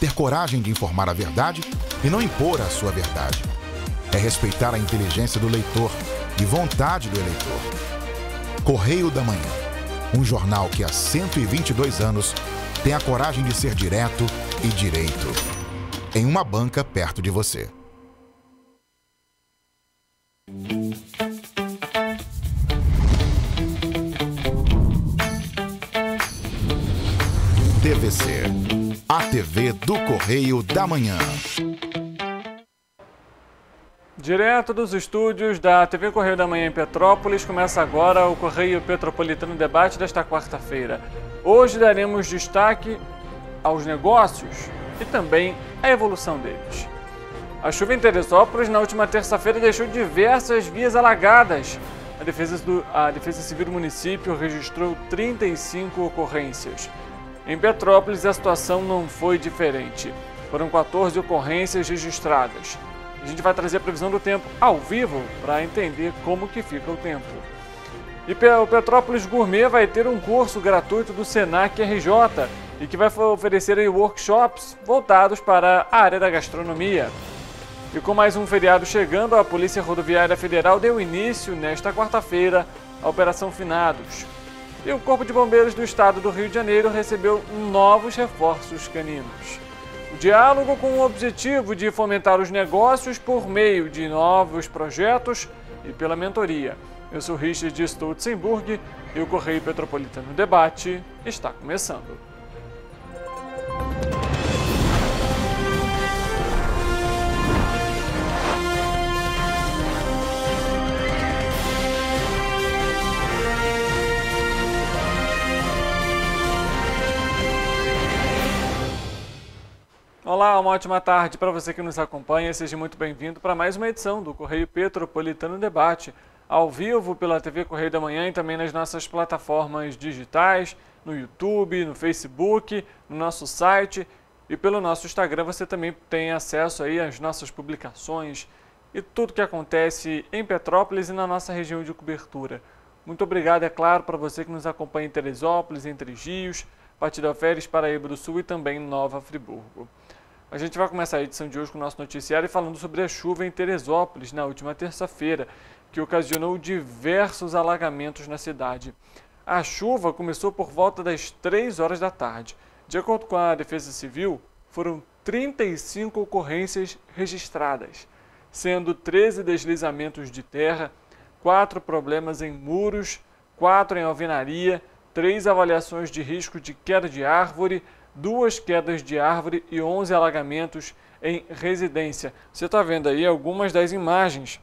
ter coragem de informar a verdade e não impor a sua verdade. É respeitar a inteligência do leitor e vontade do eleitor. Correio da Manhã, um jornal que há 122 anos tem a coragem de ser direto e direito. Em uma banca perto de você. TVC, a TV do Correio da Manhã. Direto dos estúdios da TV Correio da Manhã em Petrópolis, começa agora o Correio Petropolitano Debate desta quarta-feira. Hoje daremos destaque aos negócios e também à evolução deles. A chuva em Teresópolis na última terça-feira deixou diversas vias alagadas. A Defesa Civil do município registrou 35 ocorrências. Em Petrópolis, a situação não foi diferente. Foram 14 ocorrências registradas. A gente vai trazer a previsão do tempo ao vivo para entender como que fica o tempo. E o Petrópolis Gourmet vai ter um curso gratuito do Senac RJ e que vai oferecer aí workshops voltados para a área da gastronomia. E com mais um feriado chegando, a Polícia Rodoviária Federal deu início nesta quarta-feira à Operação Finados. E o Corpo de Bombeiros do Estado do Rio de Janeiro recebeu novos reforços caninos. O diálogo com o objetivo de fomentar os negócios por meio de novos projetos e pela mentoria. Eu sou Richard Stolzenburg e o Correio Petropolitano Debate está começando. Olá, uma ótima tarde para você que nos acompanha. Seja muito bem-vindo para mais uma edição do Correio Petropolitano Debate, ao vivo pela TV Correio da Manhã e também nas nossas plataformas digitais, no YouTube, no Facebook, no nosso site e pelo nosso Instagram. Você também tem acesso aí às nossas publicações e tudo que acontece em Petrópolis e na nossa região de cobertura. Muito obrigado, é claro, para você que nos acompanha em Teresópolis, em Três Rios, Partido Alferes, Paraíba do Sul e também em Nova Friburgo. A gente vai começar a edição de hoje com o nosso noticiário falando sobre a chuva em Teresópolis na última terça-feira, que ocasionou diversos alagamentos na cidade. A chuva começou por volta das 3 horas da tarde. De acordo com a Defesa Civil, foram 35 ocorrências registradas, sendo 13 deslizamentos de terra, 4 problemas em muros, 4 em alvenaria, 3 avaliações de risco de queda de árvore, 2 quedas de árvore e 11 alagamentos em residência. Você está vendo aí algumas das imagens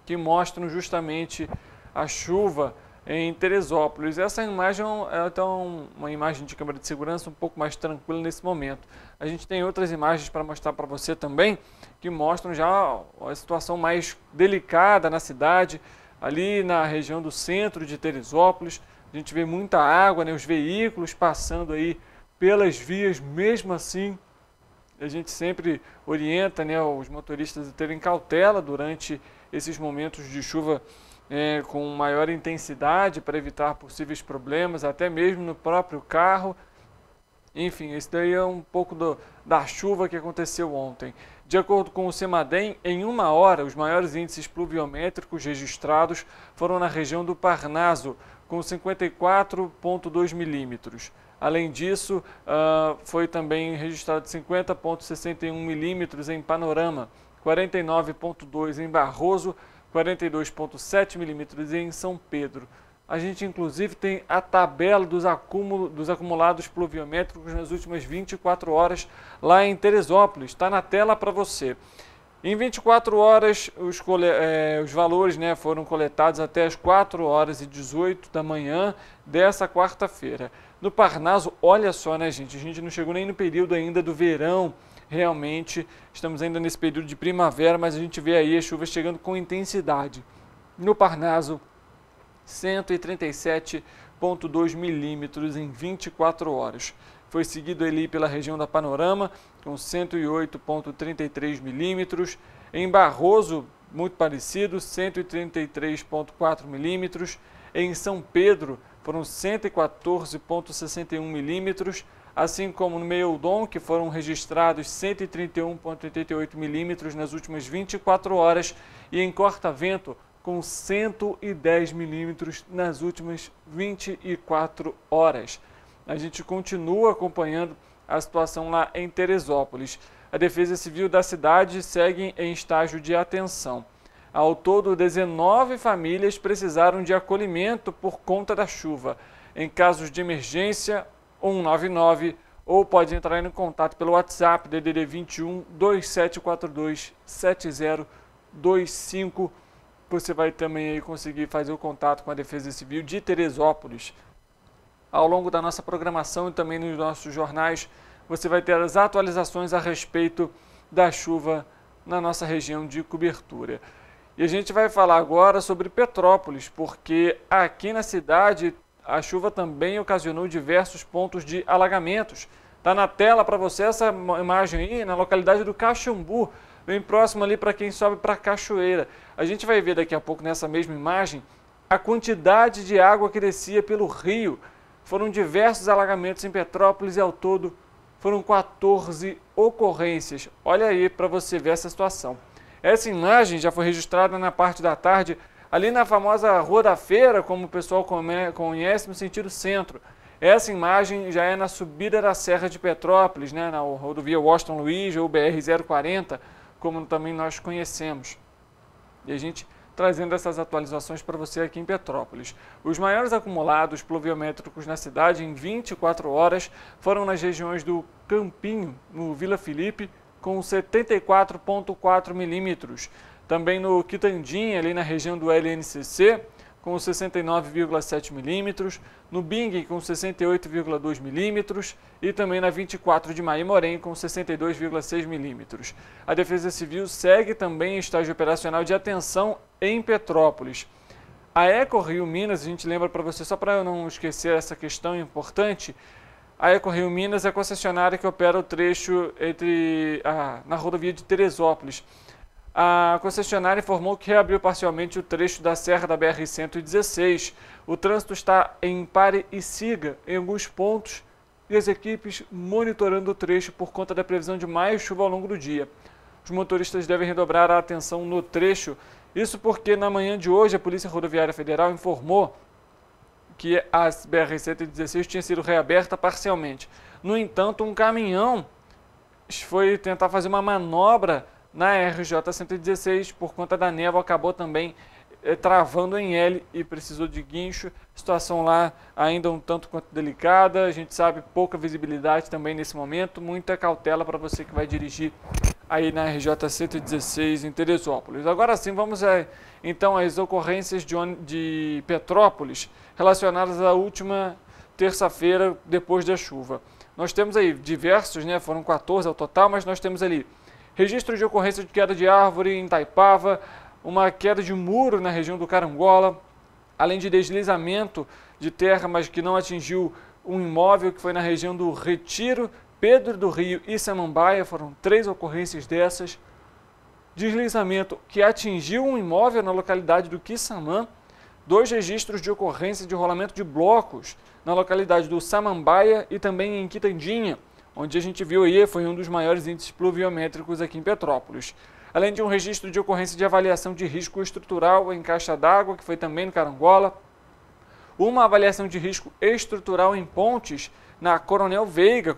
que mostram justamente a chuva em Teresópolis. Essa imagem é então uma imagem de câmera de segurança um pouco mais tranquila nesse momento. A gente tem outras imagens para mostrar para você também, que mostram já a situação mais delicada na cidade, ali na região do centro de Teresópolis. A gente vê muita água, né, os veículos passando aí pelas vias. Mesmo assim, a gente sempre orienta, né, os motoristas a terem cautela durante esses momentos de chuva com maior intensidade para evitar possíveis problemas, até mesmo no próprio carro. Enfim, esse daí é um pouco da chuva que aconteceu ontem. De acordo com o CEMADEM, em 1 hora, os maiores índices pluviométricos registrados foram na região do Parnaso, com 54,2 milímetros. Além disso, foi também registrado 50,61 milímetros em Panorama, 49,2 em Barroso, 42,7 milímetros em São Pedro. A gente, inclusive, tem a tabela dos acumulados pluviométricos nas últimas 24 horas lá em Teresópolis. Está na tela para você. Em 24 horas, os valores, né, foram coletados até as 4 horas e 18 da manhã dessa quarta-feira. No Parnaso, olha só, né, gente? A gente não chegou nem no período ainda do verão, realmente. Estamos ainda nesse período de primavera, mas a gente vê aí as chuvas chegando com intensidade. No Parnaso, 137,2 milímetros em 24 horas. Foi seguido ali pela região da Panorama, com 108,33 milímetros. Em Barroso, muito parecido, 133,4 milímetros. Em São Pedro, foram 114,61 milímetros. assim como no Meildon, que foram registrados 131,88 milímetros nas últimas 24 horas, e em Cortavento, com 110 milímetros nas últimas 24 horas. A gente continua acompanhando a situação lá em Teresópolis. A Defesa Civil da cidade segue em estágio de atenção. Ao todo, 19 famílias precisaram de acolhimento por conta da chuva. Em casos de emergência, 199, ou pode entrar em contato pelo WhatsApp DDD 21 2742 7025. Você vai também aí conseguir fazer o contato com a Defesa Civil de Teresópolis. Ao longo da nossa programação e também nos nossos jornais, você vai ter as atualizações a respeito da chuva na nossa região de cobertura. E a gente vai falar agora sobre Petrópolis, porque aqui na cidade a chuva também ocasionou diversos pontos de alagamentos. Está na tela para você essa imagem aí, na localidade do Caxambu, bem próximo ali para quem sobe para a Cachoeira. A gente vai ver daqui a pouco nessa mesma imagem a quantidade de água que descia pelo rio. Foram diversos alagamentos em Petrópolis e ao todo foram 14 ocorrências. Olha aí para você ver essa situação. Essa imagem já foi registrada na parte da tarde, ali na famosa Rua da Feira, como o pessoal conhece, no sentido centro. Essa imagem já é na subida da Serra de Petrópolis, né, na rodovia Washington Luiz ou BR-040, como também nós conhecemos. E a gente trazendo essas atualizações para você aqui em Petrópolis. Os maiores acumulados pluviométricos na cidade em 24 horas foram nas regiões do Campinho, no Vila Felipe, com 74,4 milímetros. Também no Quitandinha, ali na região do LNCC, com 69,7 milímetros. No Bing, com 68,2 milímetros. E também na 24 de Maimorém, com 62,6 milímetros. A Defesa Civil segue também em estágio operacional de atenção em Petrópolis. A EcoRio Minas, a gente lembra para você, só para eu não esquecer essa questão importante, a EcoRio Minas é a concessionária que opera o trecho na rodovia de Teresópolis. A concessionária informou que reabriu parcialmente o trecho da Serra da BR-116. O trânsito está em pare e siga em alguns pontos e as equipes monitorando o trecho por conta da previsão de mais chuva ao longo do dia. Os motoristas devem redobrar a atenção no trecho, isso porque na manhã de hoje a Polícia Rodoviária Federal informou que a BR-116 tinha sido reaberta parcialmente. No entanto, um caminhão foi tentar fazer uma manobra na RJ-116, por conta da névoa, acabou também travando em L e precisou de guincho. Situação lá ainda um tanto quanto delicada, a gente sabe, pouca visibilidade também nesse momento, muita cautela para você que vai dirigir aí na RJ-116 em Teresópolis. Agora sim, vamos então às ocorrências de Petrópolis relacionadas à última terça-feira depois da chuva. Nós temos aí diversos, né, foram 14 ao total, mas nós temos ali registro de ocorrência de queda de árvore em Itaipava, uma queda de muro na região do Carangola, além de deslizamento de terra, mas que não atingiu um imóvel, que foi na região do Retiro, Pedro do Rio e Samambaia, foram 3 ocorrências dessas. Deslizamento que atingiu um imóvel na localidade do Quissamã, 2 registros de ocorrência de rolamento de blocos na localidade do Samambaia e também em Quitandinha, onde a gente viu aí, foi um dos maiores índices pluviométricos aqui em Petrópolis. Além de um registro de ocorrência de avaliação de risco estrutural em caixa d'água, que foi também no Carangola. Uma avaliação de risco estrutural em pontes na Coronel Veiga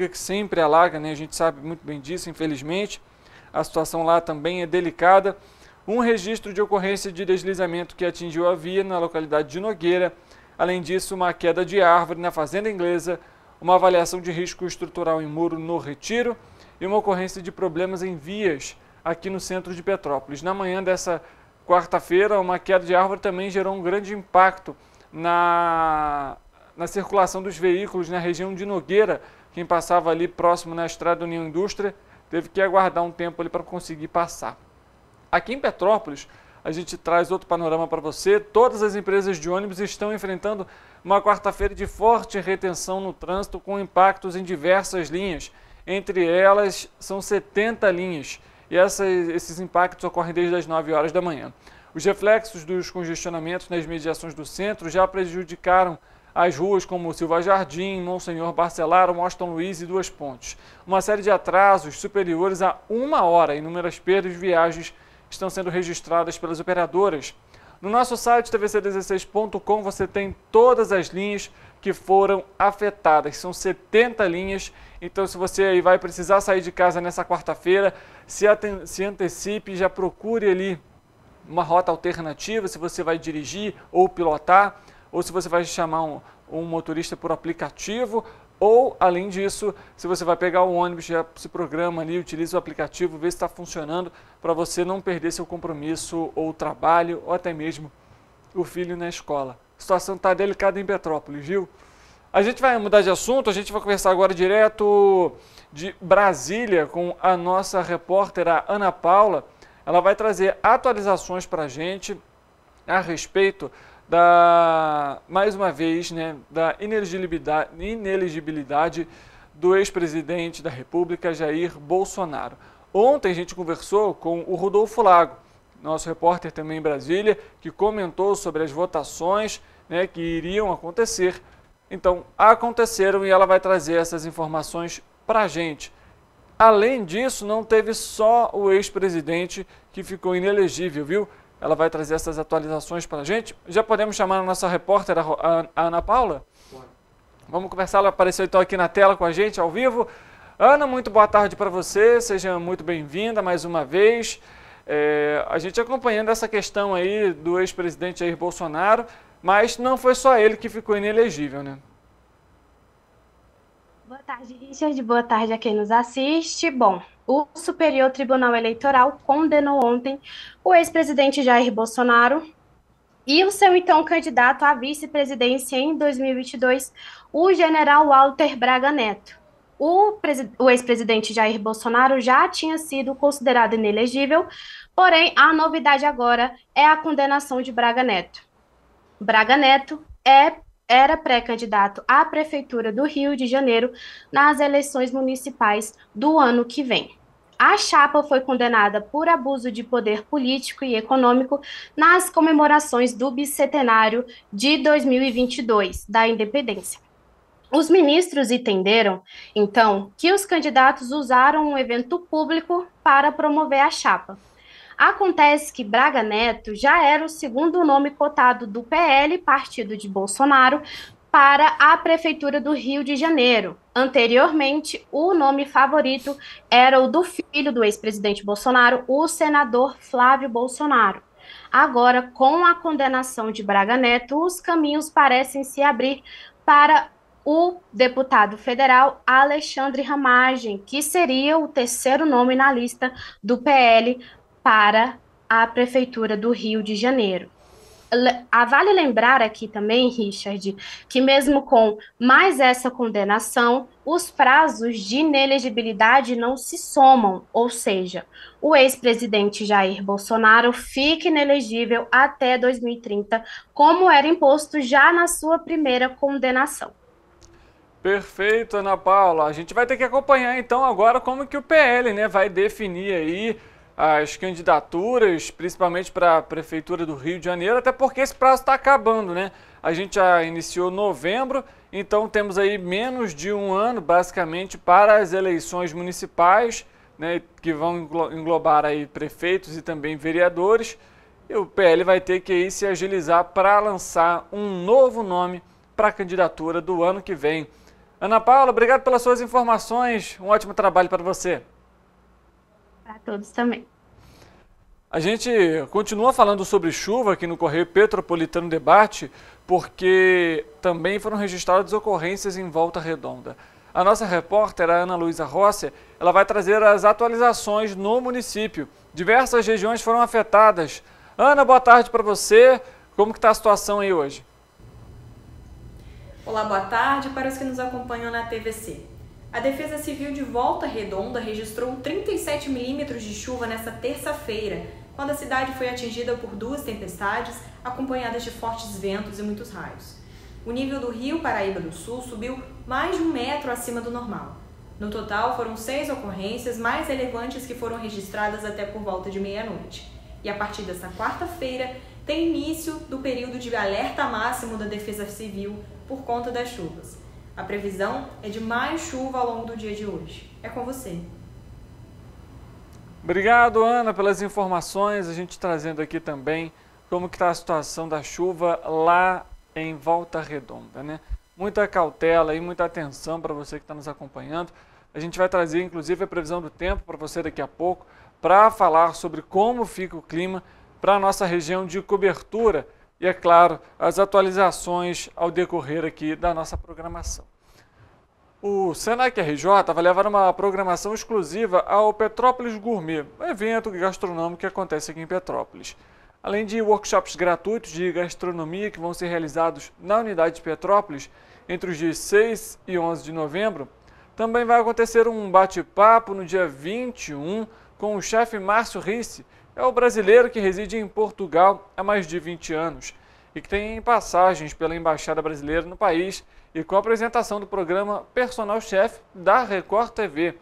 que sempre alaga, né? A gente sabe muito bem disso, infelizmente. A situação lá também é delicada. Um registro de ocorrência de deslizamento que atingiu a via na localidade de Nogueira. Além disso, uma queda de árvore na Fazenda Inglesa, uma avaliação de risco estrutural em muro no Retiro e uma ocorrência de problemas em vias aqui no centro de Petrópolis. Na manhã dessa quarta-feira, uma queda de árvore também gerou um grande impacto na circulação dos veículos na região de Nogueira. Quem passava ali próximo na estrada União Indústria teve que aguardar um tempo ali para conseguir passar. Aqui em Petrópolis, a gente traz outro panorama para você. Todas as empresas de ônibus estão enfrentando uma quarta-feira de forte retenção no trânsito, com impactos em diversas linhas. Entre elas, são 70 linhas. E esses impactos ocorrem desde as 9 horas da manhã. Os reflexos dos congestionamentos nas mediações do centro já prejudicaram as ruas como Silva Jardim, Monsenhor Barcelaro, Washington Luiz e Duas Pontes. Uma série de atrasos superiores a 1 hora, inúmeras perdas de viagens estão sendo registradas pelas operadoras. No nosso site tvc16.com você tem todas as linhas que foram afetadas, são 70 linhas, então se você aí vai precisar sair de casa nessa quarta-feira, se antecipe, já procure ali uma rota alternativa, se você vai dirigir ou pilotar, ou se você vai chamar um motorista por aplicativo, ou, além disso, se você vai pegar o ônibus, já se programa ali, utiliza o aplicativo, vê se está funcionando, para você não perder seu compromisso ou trabalho, ou até mesmo o filho na escola. A situação está delicada em Petrópolis, viu? A gente vai mudar de assunto, a gente vai conversar agora direto de Brasília com a nossa repórter, a Ana Paula. Ela vai trazer atualizações para a gente a respeito mais uma vez, né, da inelegibilidade do ex-presidente da República, Jair Bolsonaro. Ontem a gente conversou com o Rodolfo Lago, nosso repórter também em Brasília, que comentou sobre as votações, né, que iriam acontecer. Então, aconteceram e ela vai trazer essas informações para a gente. Além disso, não teve só o ex-presidente que ficou inelegível, viu? Ela vai trazer essas atualizações para a gente. Já podemos chamar a nossa repórter, a Ana Paula? Vamos conversar, ela apareceu então aqui na tela com a gente, ao vivo. Ana, muito boa tarde para você, seja muito bem-vinda mais uma vez. A gente acompanhando essa questão aí do ex-presidente Jair Bolsonaro, mas não foi só ele que ficou inelegível, né? Boa tarde, Richard. Boa tarde a quem nos assiste. Bom, o Superior Tribunal Eleitoral condenou ontem o ex-presidente Jair Bolsonaro e o seu então candidato à vice-presidência em 2022, o general Walter Braga Neto. O ex-presidente Jair Bolsonaro já tinha sido considerado inelegível, porém a novidade agora é a condenação de Braga Neto. Braga Neto era pré-candidato à Prefeitura do Rio de Janeiro nas eleições municipais do ano que vem. A chapa foi condenada por abuso de poder político e econômico nas comemorações do bicentenário de 2022 da independência. Os ministros entenderam, então, que os candidatos usaram um evento público para promover a chapa. Acontece que Braga Neto já era o segundo nome cotado do PL, partido de Bolsonaro, para a Prefeitura do Rio de Janeiro. Anteriormente, o nome favorito era o do filho do ex-presidente Bolsonaro, o senador Flávio Bolsonaro. Agora, com a condenação de Braga Neto, os caminhos parecem se abrir para o deputado federal Alexandre Ramagem, que seria o terceiro nome na lista do PL para a Prefeitura do Rio de Janeiro. Vale lembrar aqui também, Richard, que mesmo com mais essa condenação, os prazos de inelegibilidade não se somam, ou seja, o ex-presidente Jair Bolsonaro fica inelegível até 2030, como era imposto já na sua primeira condenação. Perfeito, Ana Paula. A gente vai ter que acompanhar então agora como que o PL, né, vai definir aí as candidaturas, principalmente para a Prefeitura do Rio de Janeiro, até porque esse prazo está acabando, né? A gente já iniciou novembro, então temos aí menos de um ano, basicamente, para as eleições municipais, né, que vão englobar aí prefeitos e também vereadores, e o PL vai ter que aí se agilizar para lançar um novo nome para a candidatura do ano que vem. Ana Paula, obrigado pelas suas informações, um ótimo trabalho para você. Para todos também. A gente continua falando sobre chuva aqui no Correio Petropolitano Debate, porque também foram registradas ocorrências em Volta Redonda. A nossa repórter, a Ana Luísa Rossi, ela vai trazer as atualizações no município. Diversas regiões foram afetadas. Ana, boa tarde para você. Como que está a situação aí hoje? Olá, boa tarde para os que nos acompanham na TVC. A Defesa Civil de Volta Redonda registrou 37 milímetros de chuva nesta terça-feira, quando a cidade foi atingida por 2 tempestades, acompanhadas de fortes ventos e muitos raios. O nível do rio Paraíba do Sul subiu mais de 1 metro acima do normal. No total, foram 6 ocorrências mais relevantes que foram registradas até por volta de meia-noite. E a partir desta quarta-feira, tem início do período de alerta máximo da Defesa Civil por conta das chuvas. A previsão é de mais chuva ao longo do dia de hoje. É com você. Obrigado, Ana, pelas informações. A gente trazendo aqui também como que está a situação da chuva lá em Volta Redonda, né? Muita cautela e muita atenção para você que está nos acompanhando. A gente vai trazer, inclusive, a previsão do tempo para você daqui a pouco, para falar sobre como fica o clima para a nossa região de cobertura e, é claro, as atualizações ao decorrer aqui da nossa programação. O Senac RJ vai levar uma programação exclusiva ao Petrópolis Gourmet, um evento gastronômico que acontece aqui em Petrópolis. Além de workshops gratuitos de gastronomia que vão ser realizados na unidade de Petrópolis entre os dias 6 e 11 de novembro, também vai acontecer um bate-papo no dia 21 com o chefe Márcio Risse, é o brasileiro que reside em Portugal há mais de 20 anos e que tem passagens pela Embaixada Brasileira no país e com a apresentação do programa Personal Chef da Record TV.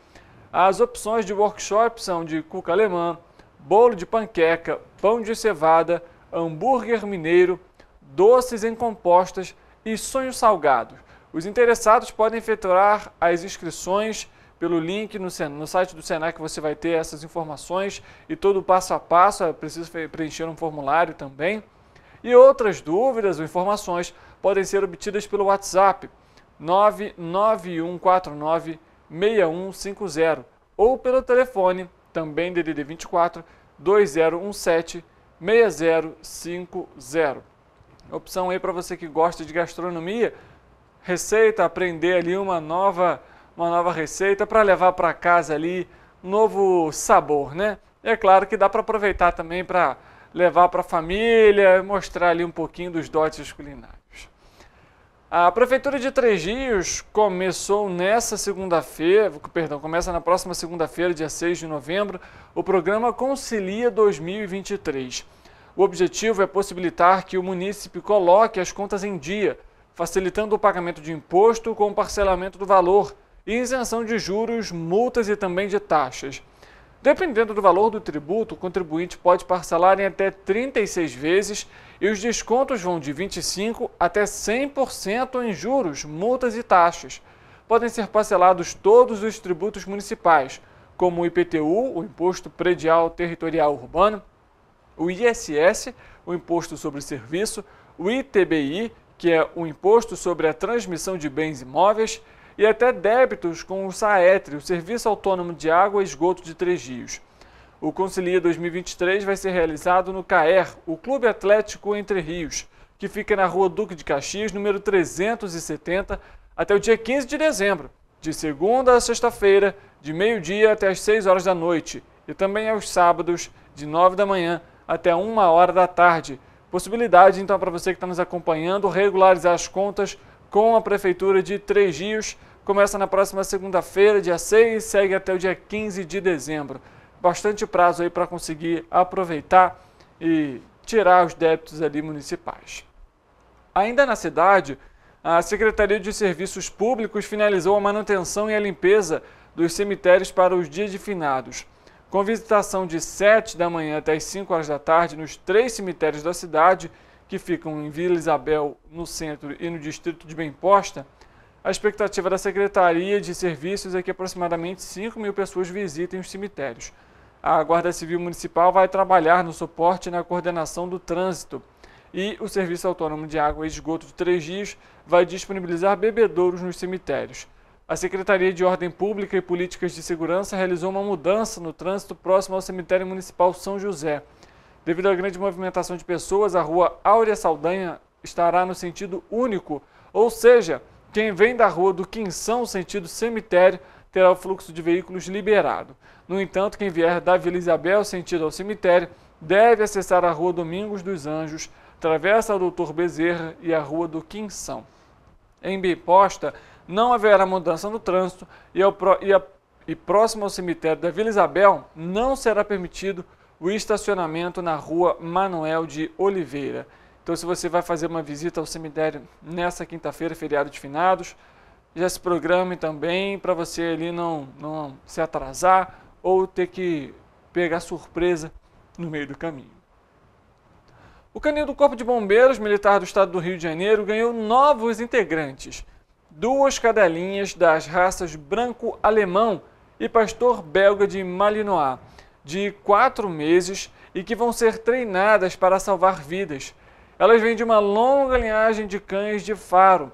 As opções de workshop são de cuca alemã, bolo de panqueca, pão de cevada, hambúrguer mineiro, doces em compostas e sonhos salgados. Os interessados podem efetuar as inscrições pelo link no site do Senac. Você vai ter essas informações e todo o passo a passo. É preciso preencher um formulário também. E outras dúvidas ou informações podem ser obtidas pelo WhatsApp 991496150 ou pelo telefone, também DDD 24 2017 6050. Opção aí para você que gosta de gastronomia, receita, aprender ali uma nova receita para levar para casa ali, um novo sabor, né? E é claro que dá para aproveitar também para levar para a família, mostrar ali um pouquinho dos dotes culinários. A Prefeitura de Três Rios começa na próxima segunda-feira, dia 6 de novembro, o programa Concilia 2023. O objetivo é possibilitar que o munícipe coloque as contas em dia, facilitando o pagamento de imposto com parcelamento do valor e isenção de juros, multas e também de taxas. Dependendo do valor do tributo, o contribuinte pode parcelar em até 36 vezes e os descontos vão de 25% até 100% em juros, multas e taxas. Podem ser parcelados todos os tributos municipais, como o IPTU, o Imposto Predial Territorial Urbano, o ISS, o Imposto sobre Serviço, o ITBI, que é o Imposto sobre a Transmissão de Bens Imóveis, e até débitos com o SAETRE, o Serviço Autônomo de Água e Esgoto de Três Rios. O Concilia 2023 vai ser realizado no CAER, o Clube Atlético Entre Rios, que fica na Rua Duque de Caxias, número 370, até o dia 15 de dezembro, de segunda a sexta-feira, de meio-dia até as 6 horas da noite, e também aos sábados, de 9 da manhã até 1 hora da tarde. Possibilidade, então, para você que está nos acompanhando, regularizar as contas com a Prefeitura de Três Rios. Começa na próxima segunda-feira, dia 6, segue até o dia 15 de dezembro. Bastante prazo aí para conseguir aproveitar e tirar os débitos ali municipais. Ainda na cidade, a Secretaria de Serviços Públicos finalizou a manutenção e a limpeza dos cemitérios para os dias de finados. Com visitação de 7 da manhã até as 5 horas da tarde nos 3 cemitérios da cidade, que ficam em Vila Isabel, no centro e no distrito de Bem Posta, a expectativa da Secretaria de Serviços é que aproximadamente 5.000 pessoas visitem os cemitérios. A Guarda Civil Municipal vai trabalhar no suporte e na coordenação do trânsito e o Serviço Autônomo de Água e Esgoto de Três Rios vai disponibilizar bebedouros nos cemitérios. A Secretaria de Ordem Pública e Políticas de Segurança realizou uma mudança no trânsito próximo ao Cemitério Municipal São José. Devido à grande movimentação de pessoas, a Rua Áurea Saldanha estará no sentido único, ou seja, quem vem da Rua do Quinção, sentido cemitério, terá o fluxo de veículos liberado. No entanto, quem vier da Vila Isabel, sentido ao cemitério, deve acessar a Rua Domingos dos Anjos, atravessa a Doutor Bezerra e a Rua do Quinção. Em Bem Posta, não haverá mudança no trânsito e próximo ao cemitério da Vila Isabel, não será permitido o estacionamento na Rua Manuel de Oliveira. Então, se você vai fazer uma visita ao cemitério nessa quinta-feira, feriado de finados, já se programe também para você ali não se atrasar ou ter que pegar surpresa no meio do caminho. O canil do Corpo de Bombeiros Militar do Estado do Rio de Janeiro ganhou novos integrantes. 2 cadelinhas das raças branco-alemão e pastor belga de Malinois, de 4 meses e que vão ser treinadas para salvar vidas. Elas vêm de uma longa linhagem de cães de faro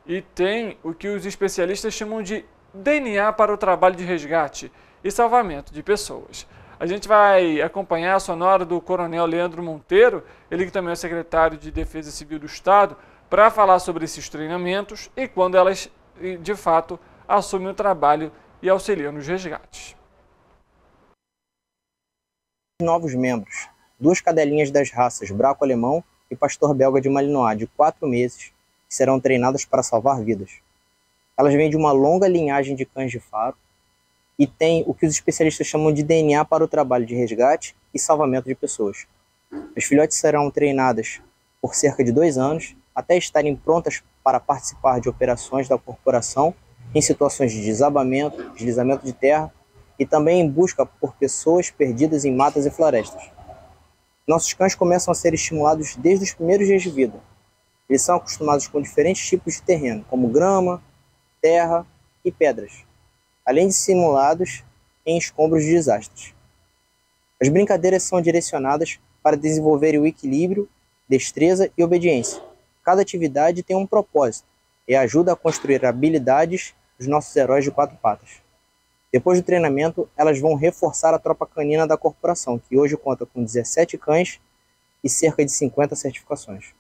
e têm o que os especialistas chamam de DNA para o trabalho de resgate e salvamento de pessoas. A gente vai acompanhar a sonora do Coronel Leandro Monteiro, ele que também é secretário de Defesa Civil do Estado, para falar sobre esses treinamentos e quando elas, de fato, assumem o trabalho e auxiliam nos resgates. Novos membros, 2 cadelinhas das raças branco-alemão e pastor belga de Malinois, de 4 meses, que serão treinadas para salvar vidas. Elas vêm de uma longa linhagem de cães de faro e têm o que os especialistas chamam de DNA para o trabalho de resgate e salvamento de pessoas. As filhotes serão treinadas por cerca de 2 anos até estarem prontas para participar de operações da corporação em situações de desabamento, deslizamento de terra e também em busca por pessoas perdidas em matas e florestas. Nossos cães começam a ser estimulados desde os primeiros dias de vida. Eles são acostumados com diferentes tipos de terreno, como grama, terra e pedras, além de simulados em escombros de desastres. As brincadeiras são direcionadas para desenvolverem o equilíbrio, destreza e obediência. Cada atividade tem um propósito e ajuda a construir habilidades dos nossos heróis de 4 patas. Depois do treinamento, elas vão reforçar a tropa canina da corporação, que hoje conta com 17 cães e cerca de 50 certificações.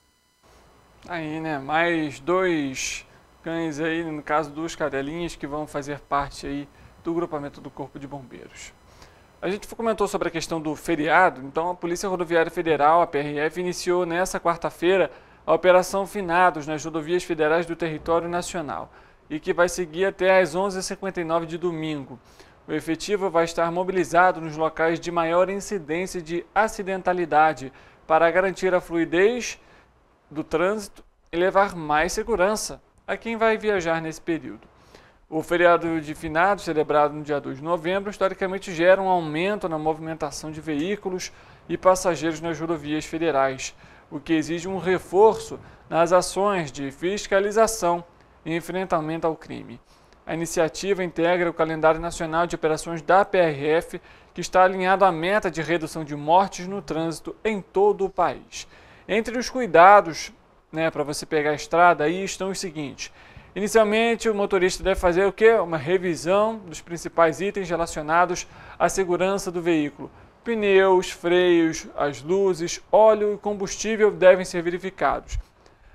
Aí, né, mais 2 cães aí, no caso 2 cadelinhas que vão fazer parte aí do grupamento do Corpo de Bombeiros. A gente comentou sobre a questão do feriado, então a Polícia Rodoviária Federal, a PRF, iniciou nesta quarta-feira a Operação Finados nas rodovias federais do território nacional e que vai seguir até às 11h59 de domingo. O efetivo vai estar mobilizado nos locais de maior incidência de acidentalidade para garantir a fluidez do trânsito e levar mais segurança a quem vai viajar nesse período. O feriado de finados, celebrado no dia 2 de novembro, historicamente gera um aumento na movimentação de veículos e passageiros nas rodovias federais, o que exige um reforço nas ações de fiscalização e enfrentamento ao crime. A iniciativa integra o calendário nacional de operações da PRF, que está alinhado à meta de redução de mortes no trânsito em todo o país. Entre os cuidados, para você pegar a estrada, aí estão os seguintes. Inicialmente, o motorista deve fazer o quê? Uma revisão dos principais itens relacionados à segurança do veículo. Pneus, freios, as luzes, óleo e combustível devem ser verificados.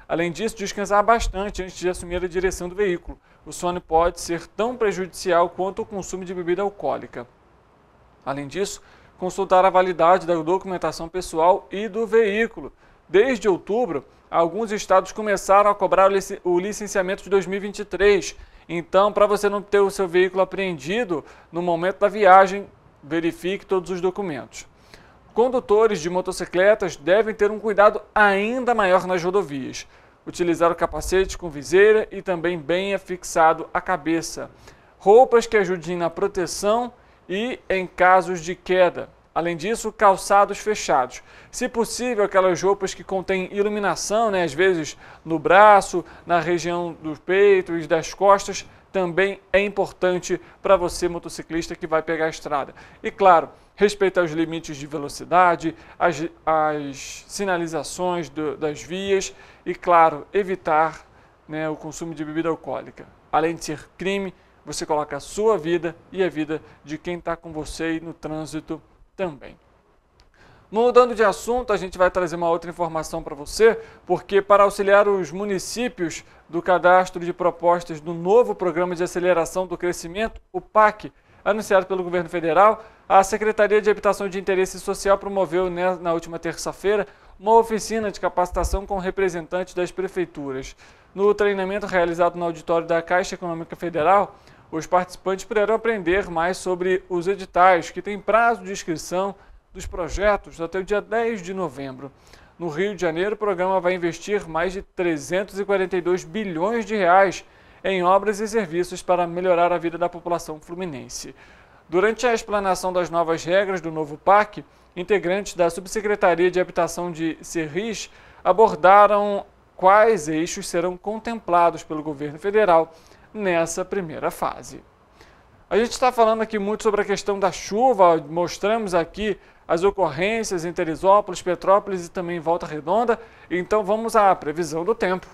Além disso, descansar bastante antes de assumir a direção do veículo. O sono pode ser tão prejudicial quanto o consumo de bebida alcoólica. Além disso, consultar a validade da documentação pessoal e do veículo. Desde outubro, alguns estados começaram a cobrar o licenciamento de 2023. Então, para você não ter o seu veículo apreendido no momento da viagem, verifique todos os documentos. Condutores de motocicletas devem ter um cuidado ainda maior nas rodovias. Utilizar o capacete com viseira e também bem afixado à cabeça. Roupas que ajudem na proteção e em casos de queda. Além disso, calçados fechados. Se possível, aquelas roupas que contêm iluminação, às vezes no braço, na região do peito e das costas, também é importante para você, motociclista, que vai pegar a estrada. E claro, respeitar os limites de velocidade, as sinalizações das vias e, claro, evitar o consumo de bebida alcoólica. Além de ser crime, você coloca a sua vida e a vida de quem está com você no trânsito também. Mudando de assunto, a gente vai trazer uma outra informação para você, porque para auxiliar os municípios do cadastro de propostas do novo Programa de Aceleração do Crescimento, o PAC, anunciado pelo governo federal, a Secretaria de Habitação de Interesse Social promoveu na última terça-feira uma oficina de capacitação com representantes das prefeituras. No treinamento realizado no auditório da Caixa Econômica Federal, os participantes puderam aprender mais sobre os editais, que têm prazo de inscrição dos projetos até o dia 10 de novembro. No Rio de Janeiro, o programa vai investir mais de 342 bilhões de reais em obras e serviços para melhorar a vida da população fluminense. Durante a explanação das novas regras do novo parque, integrantes da Subsecretaria de Habitação de Serris abordaram quais eixos serão contemplados pelo governo federal nessa primeira fase. A gente está falando aqui muito sobre a questão da chuva, mostramos aqui as ocorrências em Teresópolis, Petrópolis e também em Volta Redonda, então vamos à previsão do tempo.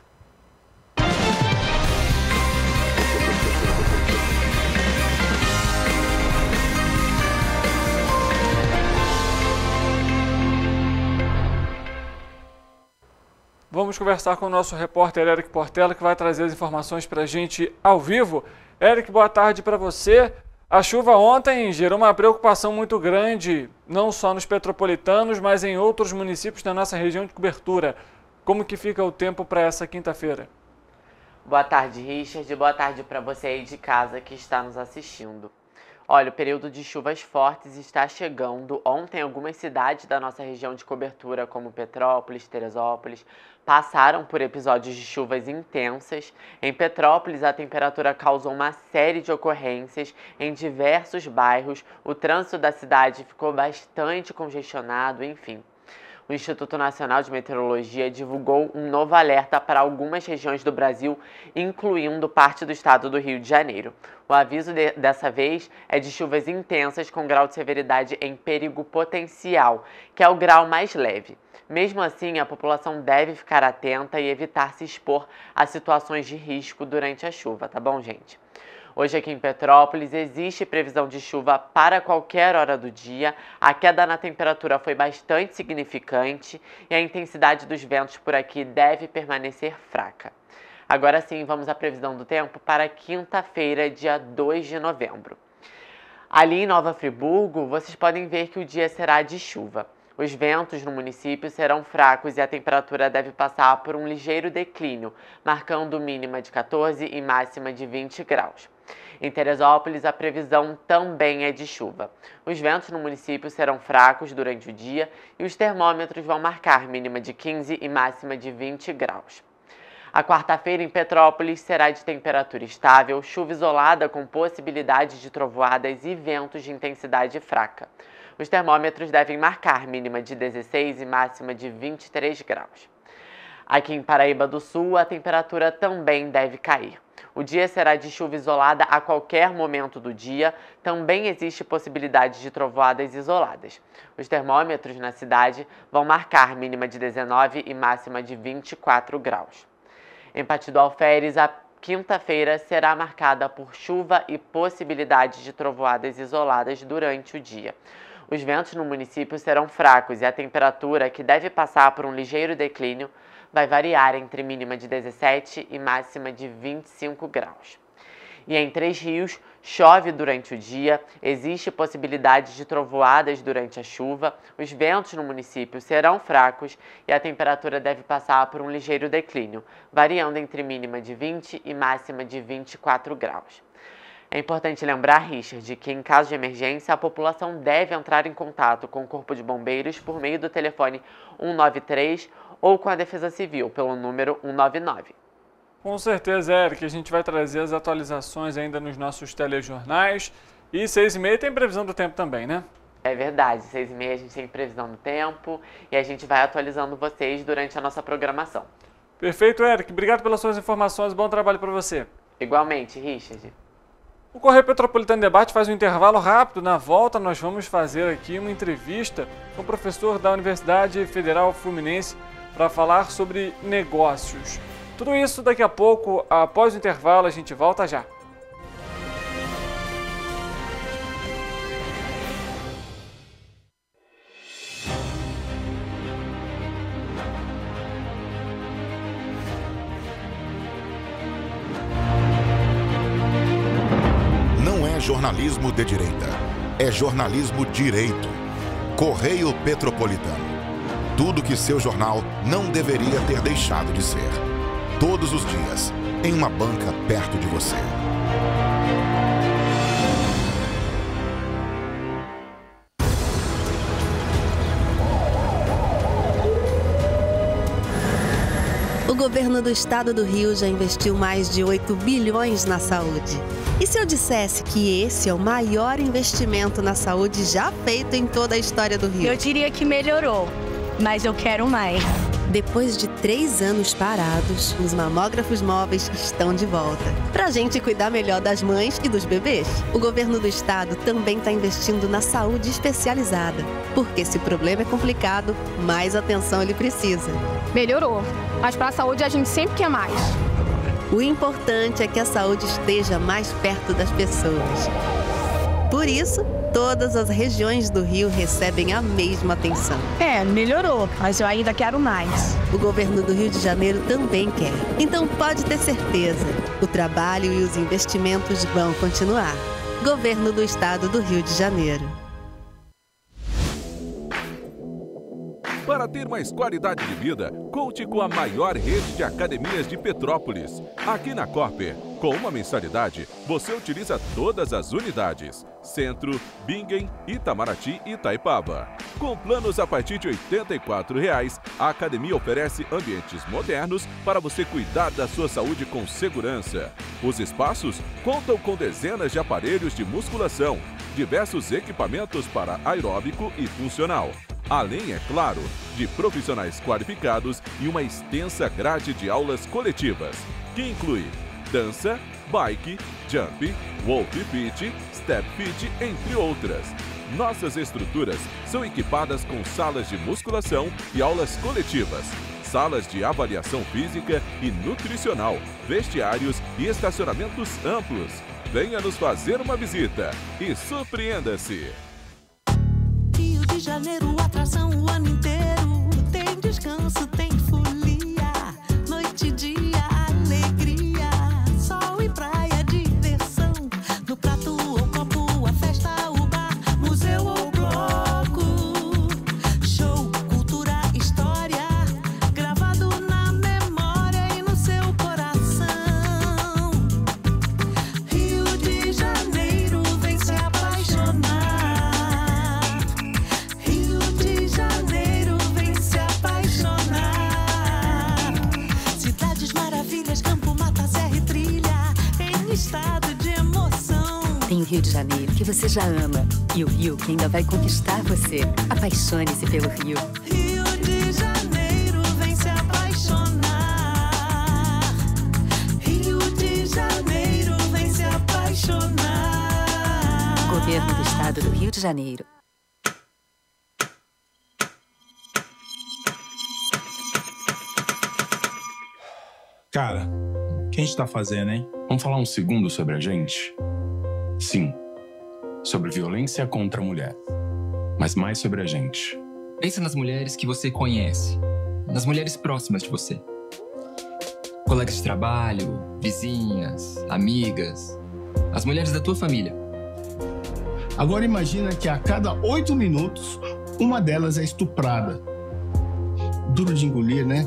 Vamos conversar com o nosso repórter Eric Portela, que vai trazer as informações para a gente ao vivo. Eric, boa tarde para você. A chuva ontem gerou uma preocupação muito grande, não só nos petropolitanos, mas em outros municípios da nossa região de cobertura. Como que fica o tempo para essa quinta-feira? Boa tarde, Richard. Boa tarde para você aí de casa que está nos assistindo. Olha, o período de chuvas fortes está chegando. Ontem, algumas cidades da nossa região de cobertura, como Petrópolis, Teresópolis, passaram por episódios de chuvas intensas. Em Petrópolis, a temperatura causou uma série de ocorrências em diversos bairros. O trânsito da cidade ficou bastante congestionado, enfim. O Instituto Nacional de Meteorologia divulgou um novo alerta para algumas regiões do Brasil, incluindo parte do estado do Rio de Janeiro. O aviso dessa vez é de chuvas intensas com grau de severidade em perigo potencial, que é o grau mais leve. Mesmo assim, a população deve ficar atenta e evitar se expor a situações de risco durante a chuva, tá bom, gente? Hoje aqui em Petrópolis existe previsão de chuva para qualquer hora do dia. A queda na temperatura foi bastante significante e a intensidade dos ventos por aqui deve permanecer fraca. Agora sim, vamos à previsão do tempo para quinta-feira, dia 2 de novembro. Ali em Nova Friburgo, vocês podem ver que o dia será de chuva. Os ventos no município serão fracos e a temperatura deve passar por um ligeiro declínio, marcando mínima de 14 e máxima de 20 graus. Em Teresópolis, a previsão também é de chuva. Os ventos no município serão fracos durante o dia e os termômetros vão marcar mínima de 15 e máxima de 20 graus. A quarta-feira em Petrópolis será de temperatura estável, chuva isolada com possibilidade de trovoadas e ventos de intensidade fraca. Os termômetros devem marcar mínima de 16 e máxima de 23 graus. Aqui em Paraíba do Sul, a temperatura também deve cair. O dia será de chuva isolada a qualquer momento do dia. Também existe possibilidade de trovoadas isoladas. Os termômetros na cidade vão marcar mínima de 19 e máxima de 24 graus. Em Partido Alferes, a quinta-feira será marcada por chuva e possibilidade de trovoadas isoladas durante o dia. Os ventos no município serão fracos e a temperatura, que deve passar por um ligeiro declínio, vai variar entre mínima de 17 e máxima de 25 graus. E em Três Rios, chove durante o dia, existe possibilidade de trovoadas durante a chuva, os ventos no município serão fracos e a temperatura deve passar por um ligeiro declínio, variando entre mínima de 20 e máxima de 24 graus. É importante lembrar, Richard, que em caso de emergência, a população deve entrar em contato com o Corpo de Bombeiros por meio do telefone 193 ou com a Defesa Civil pelo número 199. Com certeza, Eric, a gente vai trazer as atualizações ainda nos nossos telejornais. E 6h30 tem previsão do tempo também, né? É verdade, 6h30 a gente tem previsão do tempo e a gente vai atualizando vocês durante a nossa programação. Perfeito, Eric. Obrigado pelas suas informações. Bom trabalho para você. Igualmente, Richard. O Correio Petropolitano Debate faz um intervalo rápido. Na volta, nós vamos fazer aqui uma entrevista com o professor da Universidade Federal Fluminense para falar sobre negócios. Tudo isso daqui a pouco, após o intervalo, a gente volta já. Não é jornalismo de direita, é jornalismo direito. Correio Petropolitano. Tudo que seu jornal não deveria ter deixado de ser. Todos os dias, em uma banca perto de você. O governo do estado do Rio já investiu mais de 8 bilhões na saúde. E se eu dissesse que esse é o maior investimento na saúde já feito em toda a história do Rio? Eu diria que melhorou, mas eu quero mais. Depois de 3 anos parados, os mamógrafos móveis estão de volta. Pra gente cuidar melhor das mães e dos bebês. O governo do estado também está investindo na saúde especializada. Porque se o problema é complicado, mais atenção ele precisa. Melhorou, mas para a saúde a gente sempre quer mais. O importante é que a saúde esteja mais perto das pessoas. Por isso, todas as regiões do Rio recebem a mesma atenção. Melhorou, mas eu ainda quero mais. O governo do Rio de Janeiro também quer. Então pode ter certeza, o trabalho e os investimentos vão continuar. Governo do Estado do Rio de Janeiro. Para ter mais qualidade de vida, conte com a maior rede de academias de Petrópolis. Aqui na Corper, com uma mensalidade, você utiliza todas as unidades. Centro, Bingen, Itamaraty e Itaipava. Com planos a partir de R$ 84,00, a academia oferece ambientes modernos para você cuidar da sua saúde com segurança. Os espaços contam com dezenas de aparelhos de musculação, diversos equipamentos para aeróbico e funcional. Além, é claro, de profissionais qualificados e uma extensa grade de aulas coletivas, que inclui dança, bike, jump, wolf fit, step fit, entre outras. Nossas estruturas são equipadas com salas de musculação e aulas coletivas, salas de avaliação física e nutricional, vestiários e estacionamentos amplos. Venha nos fazer uma visita e surpreenda-se! Rio de Janeiro, atração o ano inteiro. Tem descanso, tem folia, noite e dia, alegria, sol e praia, diversão. No prato ou copo, a festa, o bar, museu ou bloco. Show, cultura, história, gravado na memória e no seu coração. Rio de Janeiro, vem se apaixonar. Estado de emoção. Tem o Rio de Janeiro, que você já ama, e o Rio, que ainda vai conquistar você. Apaixone-se pelo Rio. Rio de Janeiro, vem se apaixonar. Rio de Janeiro, vem se apaixonar. Governo do Estado do Rio de Janeiro. Cara, o que a gente tá fazendo, hein? Vamos falar um segundo sobre a gente? Sim, sobre violência contra a mulher, mas mais sobre a gente. Pensa nas mulheres que você conhece, nas mulheres próximas de você. Colegas de trabalho, vizinhas, amigas, as mulheres da tua família. Agora imagina que a cada 8 minutos, uma delas é estuprada. Duro de engolir, né?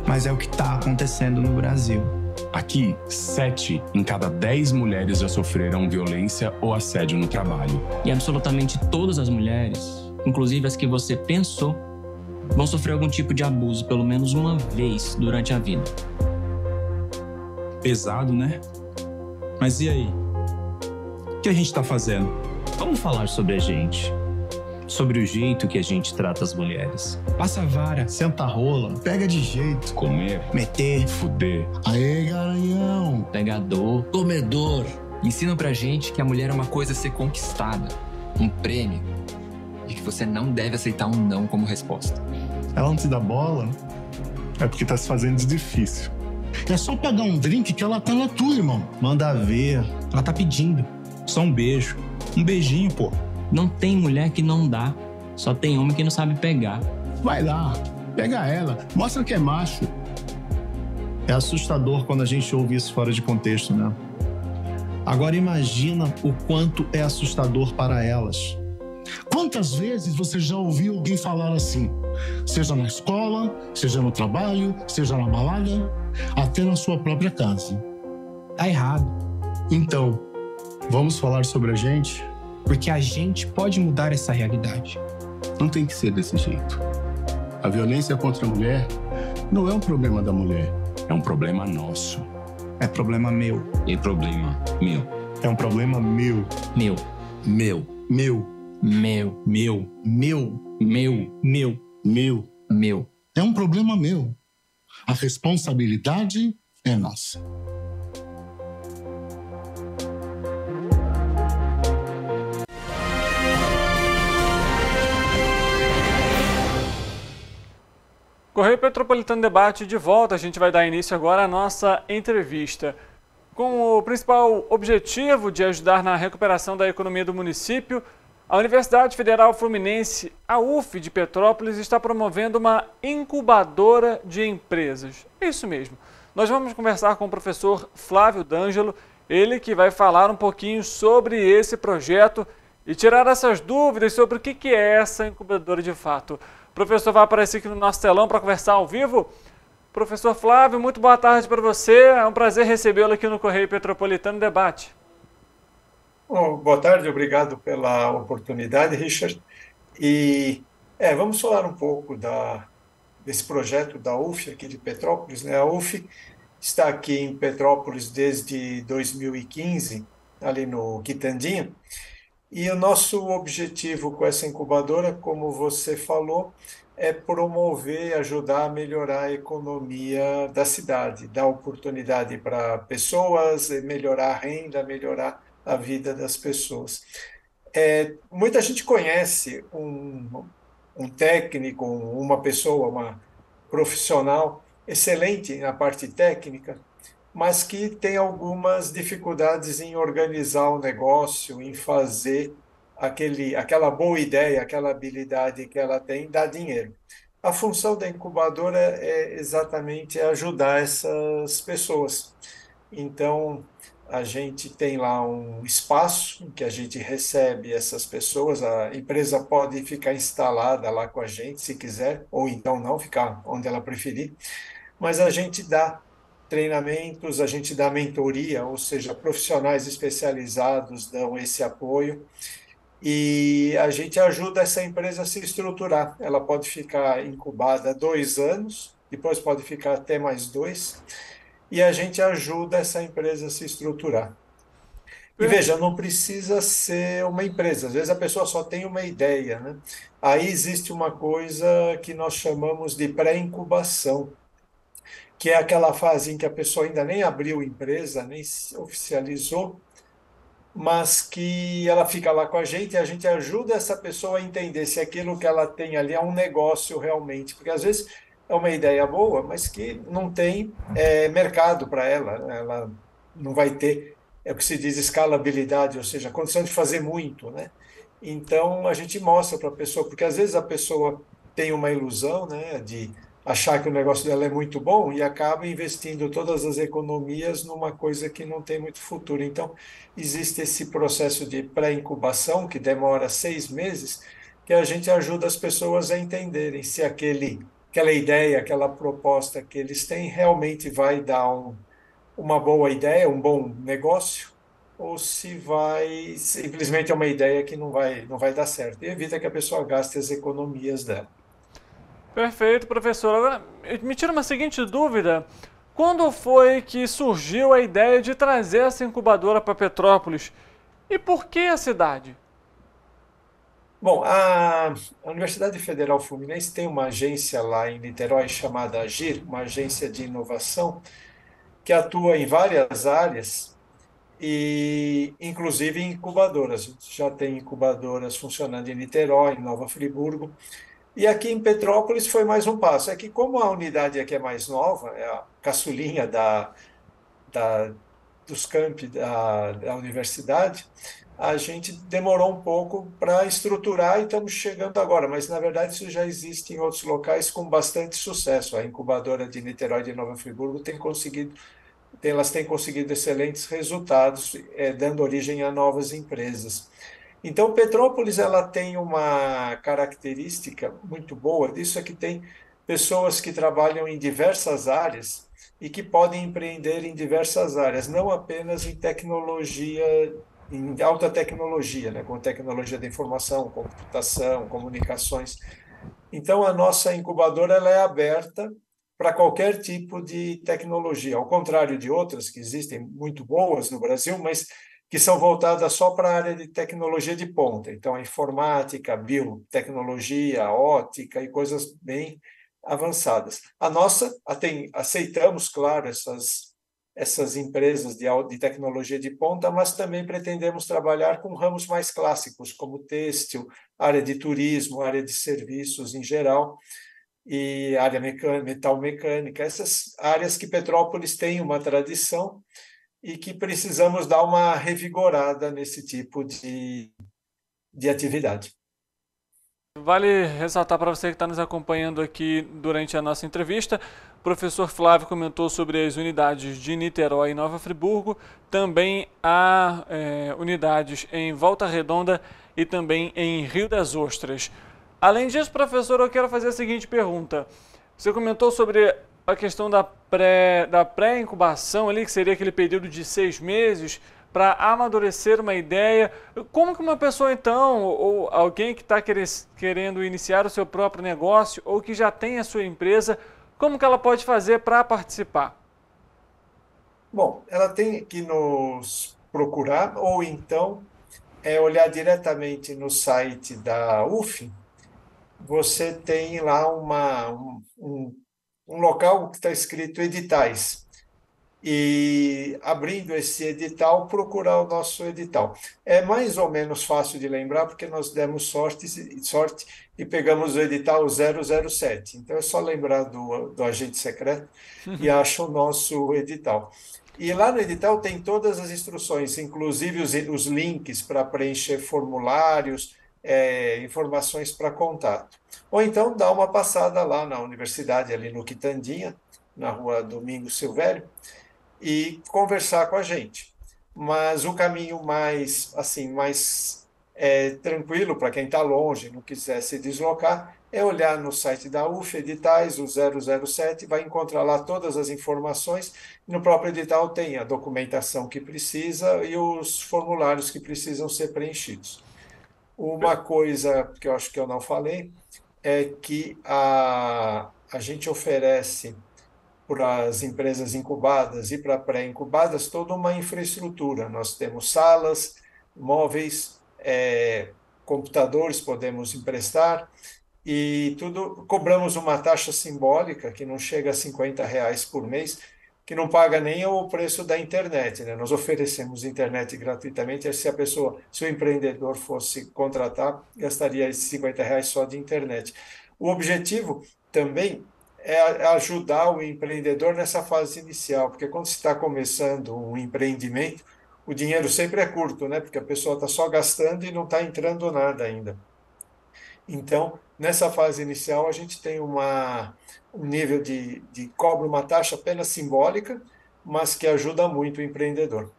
Mas é o que tá acontecendo no Brasil. Aqui, 7 em cada 10 mulheres já sofreram violência ou assédio no trabalho. E absolutamente todas as mulheres, inclusive as que você pensou, vão sofrer algum tipo de abuso pelo menos uma vez durante a vida. Pesado, né? Mas e aí? O que a gente tá fazendo? Vamos falar sobre a gente. Sobre o jeito que a gente trata as mulheres. Passa a vara, senta a rola, pega de jeito. Comer, meter, fuder. Aê, garanhão. Pegador, comedor. Ensinam pra gente que a mulher é uma coisa a ser conquistada, um prêmio, e que você não deve aceitar um não como resposta. Ela não te dá bola, é porque tá se fazendo de difícil. É só pegar um drink que ela tá na tua, irmão. Manda ver. Ela tá pedindo. Só um beijo. Um beijinho, pô. Não tem mulher que não dá, só tem homem que não sabe pegar. Vai lá, pega ela, mostra que é macho. É assustador quando a gente ouve isso fora de contexto, né? Agora imagina o quanto é assustador para elas. Quantas vezes você já ouviu alguém falar assim? Seja na escola, seja no trabalho, seja na balada, até na sua própria casa. Tá errado. Então, vamos falar sobre a gente? Porque a gente pode mudar essa realidade. Não tem que ser desse jeito. A violência contra a mulher não é um problema da mulher. É um problema nosso. É problema meu. E problema meu. É um problema meu. Meu. Meu. Meu. Meu. Meu. Meu. Meu. Meu. Meu. Meu. É um problema meu. A responsabilidade é nossa. Correio Petropolitano Debate de volta. A gente vai dar início agora à nossa entrevista. Com o principal objetivo de ajudar na recuperação da economia do município, a Universidade Federal Fluminense, a UF de Petrópolis, está promovendo uma incubadora de empresas. É isso mesmo. Nós vamos conversar com o professor Flávio D'Angelo, ele que vai falar um pouquinho sobre esse projeto e tirar essas dúvidas sobre o que é essa incubadora de fato. O professor vai aparecer aqui no nosso telão para conversar ao vivo. Professor Flávio, muito boa tarde para você. É um prazer recebê-lo aqui no Correio Petropolitano Debate. Boa tarde, obrigado pela oportunidade, Richard. E vamos falar um pouco desse projeto da UF aqui de Petrópolis, né? A UF está aqui em Petrópolis desde 2015, ali no Quitandinha. E o nosso objetivo com essa incubadora, como você falou, é promover, ajudar a melhorar a economia da cidade, dar oportunidade para pessoas, melhorar a renda, melhorar a vida das pessoas. Muita gente conhece um técnico, uma pessoa, uma profissional excelente na parte técnica, mas que tem algumas dificuldades em organizar o negócio, em fazer aquela boa ideia, aquela habilidade que ela tem, dar dinheiro. A função da incubadora é exatamente ajudar essas pessoas. Então, a gente tem lá um espaço em que a gente recebe essas pessoas, a empresa pode ficar instalada lá com a gente, se quiser, ou então não, ficar onde ela preferir, mas a gente dá treinamentos, a gente dá mentoria, ou seja, profissionais especializados dão esse apoio e a gente ajuda essa empresa a se estruturar. Ela pode ficar incubada 2 anos, depois pode ficar até mais 2, e a gente ajuda essa empresa a se estruturar. E veja, não precisa ser uma empresa, às vezes a pessoa só tem uma ideia, né? Aí existe uma coisa que nós chamamos de pré-incubação, que é aquela fase em que a pessoa ainda nem abriu empresa, nem se oficializou, mas que ela fica lá com a gente e a gente ajuda essa pessoa a entender se aquilo que ela tem ali é um negócio realmente, porque às vezes é uma ideia boa, mas que não tem mercado para ela, né? Ela não vai ter, é o que se diz escalabilidade, ou seja, a condição de fazer muito, né? Então a gente mostra para a pessoa, porque às vezes a pessoa tem uma ilusão, né, de achar que o negócio dela é muito bom e acaba investindo todas as economias numa coisa que não tem muito futuro. Então, existe esse processo de pré-incubação, que demora 6 meses, que a gente ajuda as pessoas a entenderem se aquela ideia, aquela proposta que eles têm realmente vai dar uma boa ideia, um bom negócio, ou se vai simplesmente é uma ideia que não vai dar certo. E evita que a pessoa gaste as economias dela. Perfeito, professor. Agora, me tira uma seguinte dúvida. Quando foi que surgiu a ideia de trazer essa incubadora para Petrópolis? E por que a cidade? Bom, a Universidade Federal Fluminense tem uma agência lá em Niterói chamada AGIR, uma agência de inovação, que atua em várias áreas, e inclusive em incubadoras. A gente já tem incubadoras funcionando em Niterói, em Nova Friburgo. E aqui em Petrópolis foi mais um passo. É que como a unidade aqui é mais nova, é a caçulinha dos campi da universidade, a gente demorou um pouco para estruturar e estamos chegando agora, mas na verdade isso já existe em outros locais com bastante sucesso. A incubadora de Niterói e de Nova Friburgo elas têm conseguido excelentes resultados, dando origem a novas empresas. Então, Petrópolis ela tem uma característica muito boa disso, é que tem pessoas que trabalham em diversas áreas e que podem empreender em diversas áreas, não apenas em tecnologia, em alta tecnologia, né, com tecnologia da informação, computação, comunicações. Então, a nossa incubadora ela é aberta para qualquer tipo de tecnologia, ao contrário de outras que existem muito boas no Brasil, mas que são voltadas só para a área de tecnologia de ponta. Então, a informática, biotecnologia, ótica e coisas bem avançadas. A nossa, aceitamos, claro, essas empresas de tecnologia de ponta, mas também pretendemos trabalhar com ramos mais clássicos, como têxtil, área de turismo, área de serviços em geral, e área mecânica, metal mecânica, essas áreas que Petrópolis tem uma tradição e que precisamos dar uma revigorada nesse tipo de atividade. Vale ressaltar para você que está nos acompanhando aqui durante a nossa entrevista, o professor Flávio comentou sobre as unidades de Niterói e Nova Friburgo, também há unidades em Volta Redonda e também em Rio das Ostras. Além disso, professor, eu quero fazer a seguinte pergunta. Você comentou sobre a questão da pré-incubação ali, que seria aquele período de 6 meses, para amadurecer uma ideia. Como que uma pessoa, então, ou alguém que está querendo iniciar o seu próprio negócio ou que já tem a sua empresa, como que ela pode fazer para participar? Bom, ela tem que nos procurar ou então olhar diretamente no site da UF. Você tem lá um local que está escrito editais. E abrindo esse edital, procurar o nosso edital. É mais ou menos fácil de lembrar, porque nós demos sorte e pegamos o edital 007. Então é só lembrar do agente secreto e acha o nosso edital. E lá no edital tem todas as instruções, inclusive os links para preencher formulários, informações para contato. Ou então dá uma passada lá na universidade, ali no Quitandinha, na rua Domingos Silvério, e conversar com a gente. Mas o caminho mais tranquilo para quem está longe, não quiser se deslocar, é olhar no site da UF, editais, o 007, vai encontrar lá todas as informações. No próprio edital tem a documentação que precisa e os formulários que precisam ser preenchidos. Uma coisa que eu acho que eu não falei é que a gente oferece para as empresas incubadas e para pré-incubadas toda uma infraestrutura. Nós temos salas, móveis, computadores, podemos emprestar, e tudo. Cobramos uma taxa simbólica que não chega a R$50 por mês, que não paga nem o preço da internet, né? Nós oferecemos internet gratuitamente. Se o empreendedor fosse contratar, gastaria esses R$50 só de internet. O objetivo também é ajudar o empreendedor nessa fase inicial, porque quando você está começando um empreendimento, o dinheiro sempre é curto, né? Porque a pessoa está só gastando e não está entrando nada ainda. Então, nessa fase inicial, a gente tem um nível de cobra uma taxa apenas simbólica, mas que ajuda muito o empreendedor.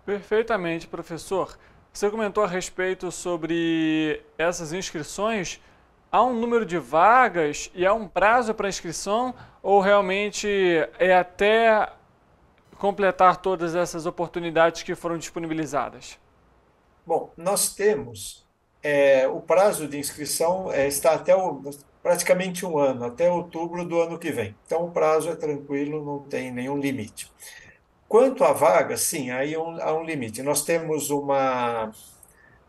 Perfeitamente, professor. Você comentou a respeito sobre essas inscrições. Há um número de vagas e há um prazo para inscrição, ou realmente é até completar todas essas oportunidades que foram disponibilizadas? Bom, nós temos o prazo de inscrição está até praticamente um ano, até outubro do ano que vem. Então o prazo é tranquilo, não tem nenhum limite. Quanto à vaga, sim, aí há um limite. Nós temos uma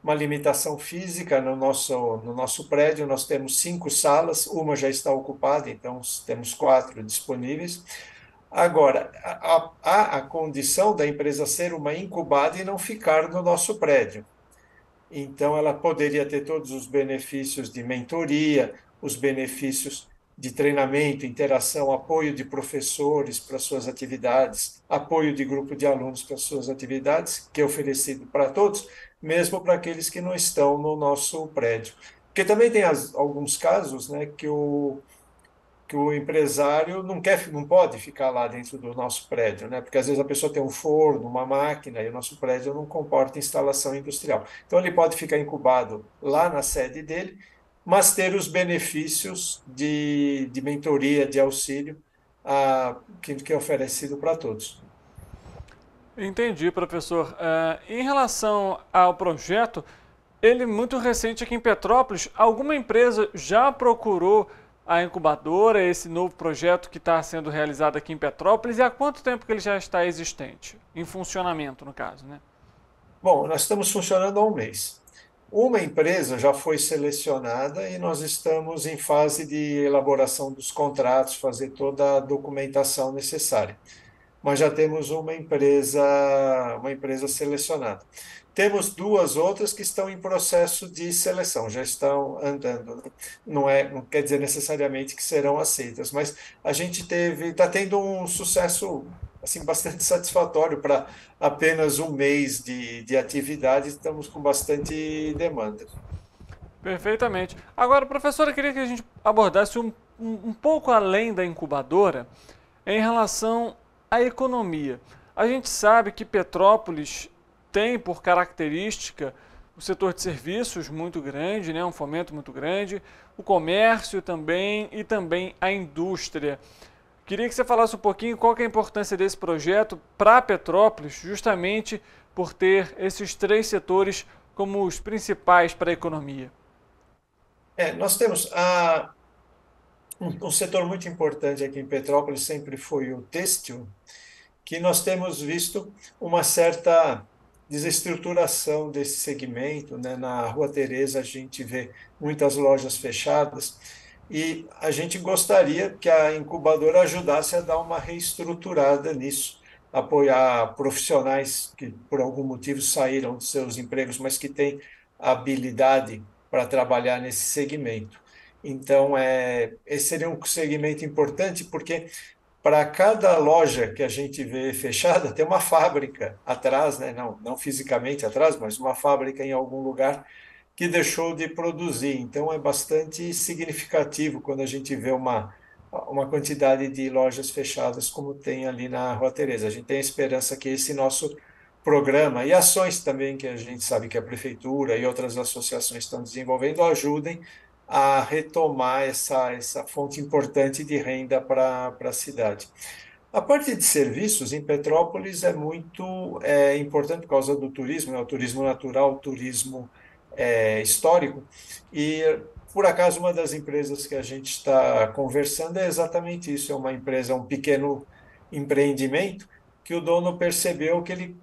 limitação física no nosso prédio. Nós temos 5 salas, uma já está ocupada, então temos 4 disponíveis. Agora, há a condição da empresa ser uma incubada e não ficar no nosso prédio. Então, ela poderia ter todos os benefícios de mentoria, os benefícios de treinamento, interação, apoio de professores para suas atividades, apoio de grupo de alunos para suas atividades, que é oferecido para todos, mesmo para aqueles que não estão no nosso prédio. Porque também tem alguns casos, né, que o empresário não pode ficar lá dentro do nosso prédio, né, porque às vezes a pessoa tem um forno, uma máquina, e o nosso prédio não comporta instalação industrial. Então ele pode ficar incubado lá na sede dele, mas ter os benefícios de mentoria, de auxílio, que é oferecido para todos. Entendi, professor. Em relação ao projeto, ele é muito recente aqui em Petrópolis. Alguma empresa já procurou a incubadora, esse novo projeto que está sendo realizado aqui em Petrópolis, e há quanto tempo que ele já está existente? Em funcionamento, no caso, né? Bom, nós estamos funcionando há um mês. Uma empresa já foi selecionada e nós estamos em fase de elaboração dos contratos, fazer toda a documentação necessária. Mas já temos uma empresa selecionada. Temos duas outras que estão em processo de seleção, já estão andando, né? Não quer dizer necessariamente que serão aceitas, mas a gente está tendo um sucesso assim bastante satisfatório para apenas um mês de atividade, estamos com bastante demanda. Perfeitamente. Agora, professora, eu queria que a gente abordasse um pouco além da incubadora em relação à economia. A gente sabe que Petrópolis tem por característica o setor de serviços muito grande, né, um fomento muito grande, o comércio também e também a indústria. Queria que você falasse um pouquinho qual que é a importância desse projeto para Petrópolis, justamente por ter esses três setores como os principais para a economia. Nós temos um setor muito importante aqui em Petrópolis, sempre foi o têxtil, que nós temos visto uma certa desestruturação desse segmento, né? Na Rua Teresa a gente vê muitas lojas fechadas e a gente gostaria que a incubadora ajudasse a dar uma reestruturada nisso, apoiar profissionais que por algum motivo saíram de seus empregos, mas que têm habilidade para trabalhar nesse segmento. Então, esse seria um segmento importante, porque para cada loja que a gente vê fechada, tem uma fábrica atrás, né? Não fisicamente atrás, mas uma fábrica em algum lugar que deixou de produzir. Então, é bastante significativo quando a gente vê uma quantidade de lojas fechadas como tem ali na Rua Teresa. A gente tem a esperança que esse nosso programa e ações também que a gente sabe que a prefeitura e outras associações estão desenvolvendo ajudem a retomar essa fonte importante de renda para a cidade. A parte de serviços em Petrópolis é muito importante por causa do turismo, né? O turismo natural, o turismo histórico, e por acaso uma das empresas que a gente está conversando é exatamente isso, é uma empresa, um pequeno empreendimento que o dono percebeu que ele,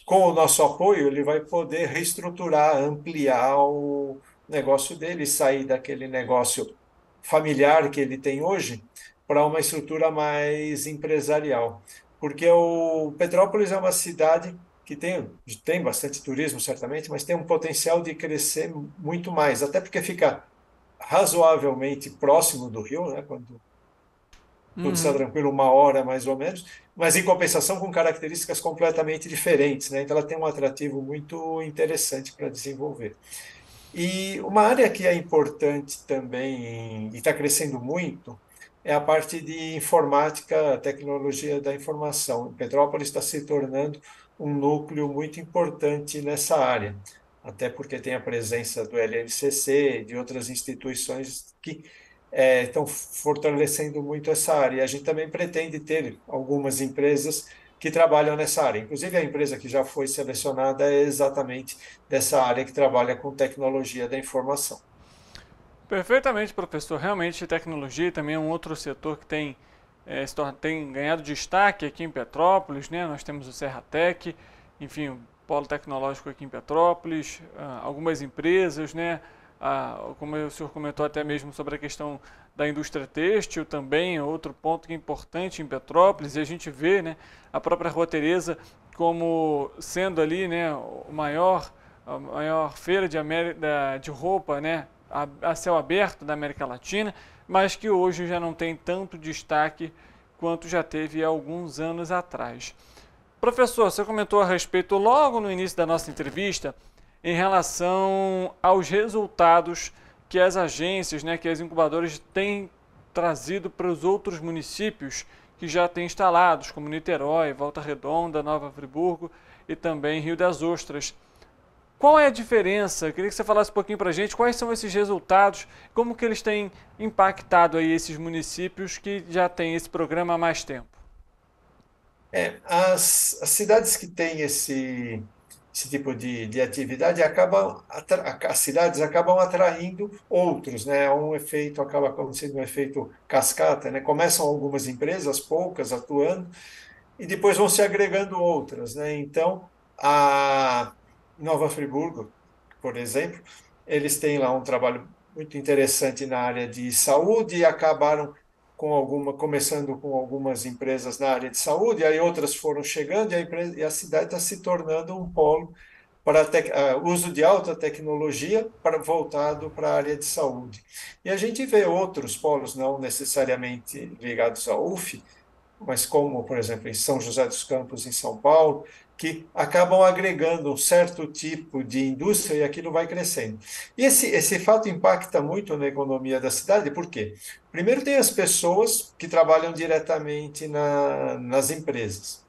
com o nosso apoio, ele vai poder reestruturar, ampliar o negócio dele, sair daquele negócio familiar que ele tem hoje para uma estrutura mais empresarial. Porque o Petrópolis é uma cidade que tem bastante turismo, certamente, mas tem um potencial de crescer muito mais, até porque fica razoavelmente próximo do Rio, né, quando tudo está tranquilo, 1 hora mais ou menos, mas em compensação com características completamente diferentes, né? Então ela tem um atrativo muito interessante para desenvolver. E uma área que é importante também e está crescendo muito é a parte de informática, tecnologia da informação. Petrópolis está se tornando um núcleo muito importante nessa área, até porque tem a presença do LNCC, de outras instituições que estão fortalecendo muito essa área. E a gente também pretende ter algumas empresas que trabalham nessa área. Inclusive, a empresa que já foi selecionada é exatamente dessa área que trabalha com tecnologia da informação. Perfeitamente, professor. Realmente, tecnologia também é um outro setor que tem ganhado destaque aqui em Petrópolis, né? Nós temos o Serratec, enfim, o Polo Tecnológico aqui em Petrópolis, algumas empresas, né? Como o senhor comentou até mesmo sobre a questão da indústria têxtil, também é outro ponto que é importante em Petrópolis, e a gente vê, né, a própria Rua Teresa como sendo ali, né, a maior feira de roupa, né, a céu aberto da América Latina, mas que hoje já não tem tanto destaque quanto já teve há alguns anos atrás. Professor, você comentou a respeito logo no início da nossa entrevista em relação aos resultados que as agências, né, que as incubadoras têm trazido para os outros municípios que já têm instalados, como Niterói, Volta Redonda, Nova Friburgo e também Rio das Ostras. Qual é a diferença? Queria que você falasse um pouquinho para a gente quais são esses resultados, como que eles têm impactado aí esses municípios que já têm esse programa há mais tempo. As cidades que têm esse tipo de atividade as cidades acabam atraindo outros, né? Acaba acontecendo um efeito cascata, né? Começam algumas empresas, poucas atuando, e depois vão se agregando outras, né? Então, em Nova Friburgo, por exemplo, eles têm lá um trabalho muito interessante na área de saúde e acabaram começando com algumas empresas na área de saúde, aí outras foram chegando e a cidade está se tornando um polo para uso de alta tecnologia voltado para a área de saúde. E a gente vê outros polos, não necessariamente ligados à UF, mas como, por exemplo, em São José dos Campos, em São Paulo, que acabam agregando um certo tipo de indústria e aquilo vai crescendo. E esse fato impacta muito na economia da cidade, por quê? Primeiro tem as pessoas que trabalham diretamente nas empresas.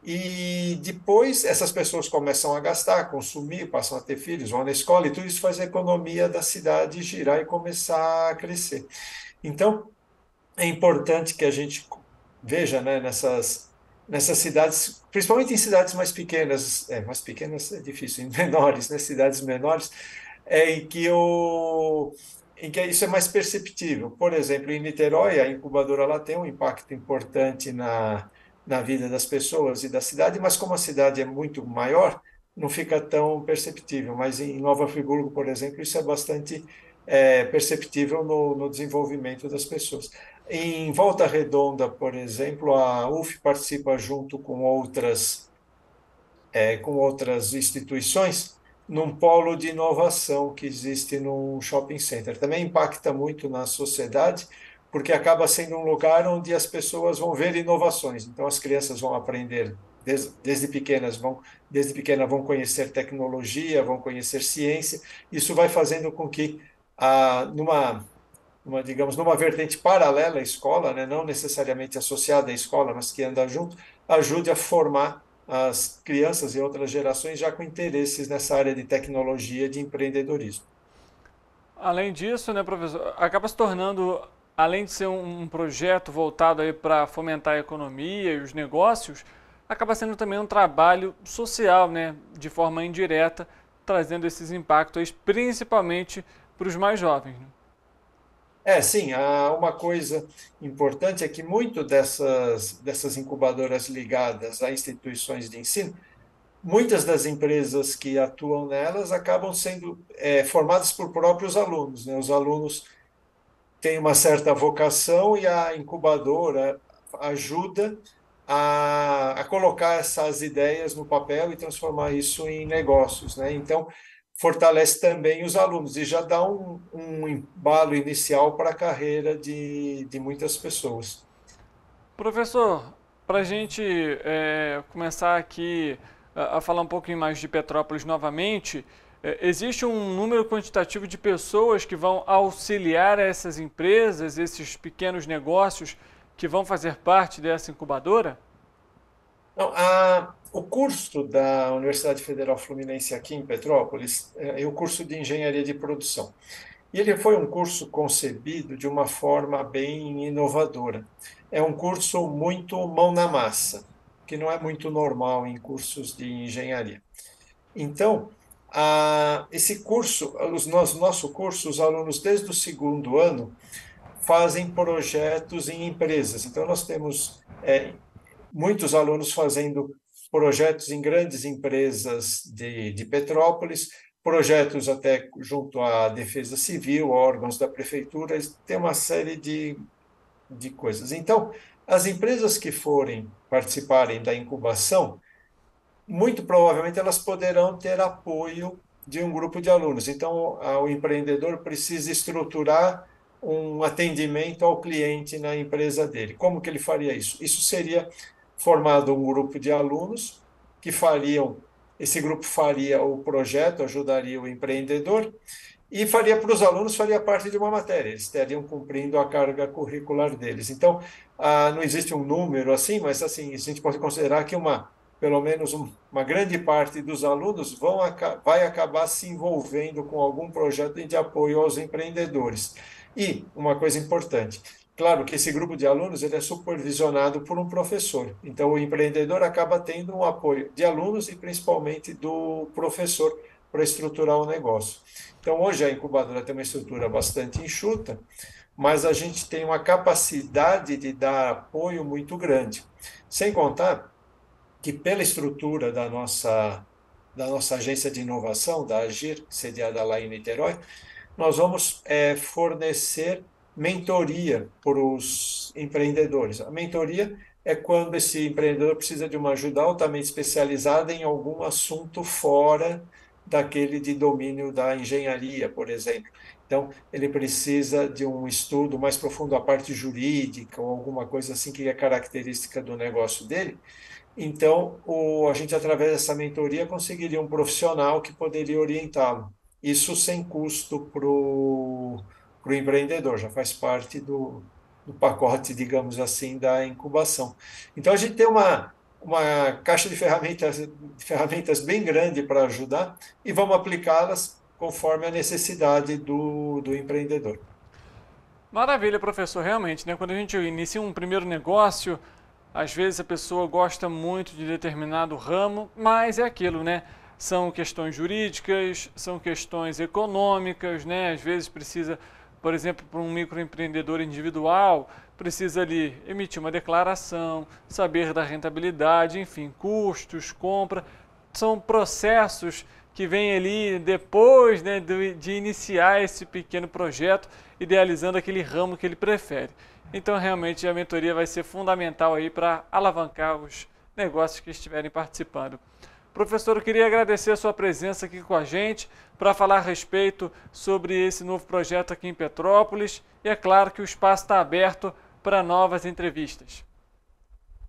E depois essas pessoas começam a gastar, a consumir, passam a ter filhos, vão na escola, e tudo isso faz a economia da cidade girar e começar a crescer. Então, é importante que a gente veja, né, nessas cidades, principalmente em cidades mais pequenas é difícil, em menores, né, cidades menores, em que isso é mais perceptível. Por exemplo, em Niterói, a incubadora lá tem um impacto importante na vida das pessoas e da cidade, mas como a cidade é muito maior, não fica tão perceptível. Mas em Nova Friburgo, por exemplo, isso é bastante perceptível no desenvolvimento das pessoas. Em Volta Redonda, por exemplo, a UF participa junto com outras instituições num polo de inovação que existe no shopping center. Também impacta muito na sociedade, porque acaba sendo um lugar onde as pessoas vão ver inovações. Então, as crianças vão aprender desde pequenas, vão conhecer tecnologia, vão conhecer ciência. Isso vai fazendo com que, digamos, numa vertente paralela à escola, né, não necessariamente associada à escola, mas que anda junto, ajude a formar as crianças e outras gerações já com interesses nessa área de tecnologia e de empreendedorismo. Além disso, né, professor, acaba se tornando, além de ser um projeto voltado aí para fomentar a economia e os negócios, acaba sendo também um trabalho social, né, de forma indireta, trazendo esses impactos principalmente para os mais jovens, né? Sim, uma coisa importante é que muito dessas incubadoras ligadas a instituições de ensino, muitas das empresas que atuam nelas acabam sendo formadas por próprios alunos, né? Os alunos têm uma certa vocação e a incubadora ajuda a colocar essas ideias no papel e transformar isso em negócios, né? Então, fortalece também os alunos e já dá um embalo inicial para a carreira de muitas pessoas. Professor, para a gente começar aqui a falar um pouquinho mais de Petrópolis novamente, existe um número quantitativo de pessoas que vão auxiliar essas empresas, esses pequenos negócios que vão fazer parte dessa incubadora? Não, o curso da Universidade Federal Fluminense aqui em Petrópolis é o curso de Engenharia de Produção. E ele foi um curso concebido de uma forma bem inovadora. É um curso muito mão na massa, que não é muito normal em cursos de engenharia. Então, esse curso, nosso curso, os alunos desde o segundo ano fazem projetos em empresas. Então, nós temos muitos alunos fazendo projetos em grandes empresas de Petrópolis, projetos até junto à Defesa Civil, órgãos da Prefeitura, tem uma série de coisas. Então, as empresas que forem participarem da incubação, muito provavelmente elas poderão ter apoio de um grupo de alunos. Então, o empreendedor precisa estruturar um atendimento ao cliente na empresa dele. Como que ele faria isso? Isso seria formado um grupo de alunos que esse grupo faria o projeto, ajudaria o empreendedor e faria para os alunos, faria parte de uma matéria, eles estariam cumprindo a carga curricular deles. Então, não existe um número assim, mas assim, a gente pode considerar que pelo menos uma grande parte dos alunos vai acabar se envolvendo com algum projeto de apoio aos empreendedores. E uma coisa importante, claro que esse grupo de alunos ele é supervisionado por um professor. Então, o empreendedor acaba tendo um apoio de alunos e principalmente do professor para estruturar o negócio. Então, hoje a incubadora tem uma estrutura bastante enxuta, mas a gente tem uma capacidade de dar apoio muito grande. Sem contar que, pela estrutura da nossa da nossa agência de inovação, da Agir, sediada lá em Niterói, nós vamos fornecer mentoria para os empreendedores. A mentoria é quando esse empreendedor precisa de uma ajuda altamente especializada em algum assunto fora daquele de domínio da engenharia, por exemplo. Então, ele precisa de um estudo mais profundo da parte jurídica ou alguma coisa assim que é característica do negócio dele. Então, a gente, através dessa mentoria, conseguiria um profissional que poderia orientá-lo. Isso sem custo para o empreendedor, já faz parte do pacote, digamos assim, da incubação. Então, a gente tem uma caixa de ferramentas bem grande para ajudar e vamos aplicá-las conforme a necessidade do empreendedor. Maravilha, professor. Realmente, né? Quando a gente inicia um primeiro negócio, às vezes a pessoa gosta muito de determinado ramo, mas é aquilo, né? São questões jurídicas, são questões econômicas, né? Às vezes precisa, por exemplo, para um microempreendedor individual, precisa ali emitir uma declaração, saber da rentabilidade, enfim, custos, compra. São processos que vêm ali depois, né, de iniciar esse pequeno projeto, idealizando aquele ramo que ele prefere. Então, realmente, a mentoria vai ser fundamental aí para alavancar os negócios que estiverem participando. Professor, eu queria agradecer a sua presença aqui com a gente para falar a respeito sobre esse novo projeto aqui em Petrópolis. E é claro que o espaço está aberto para novas entrevistas.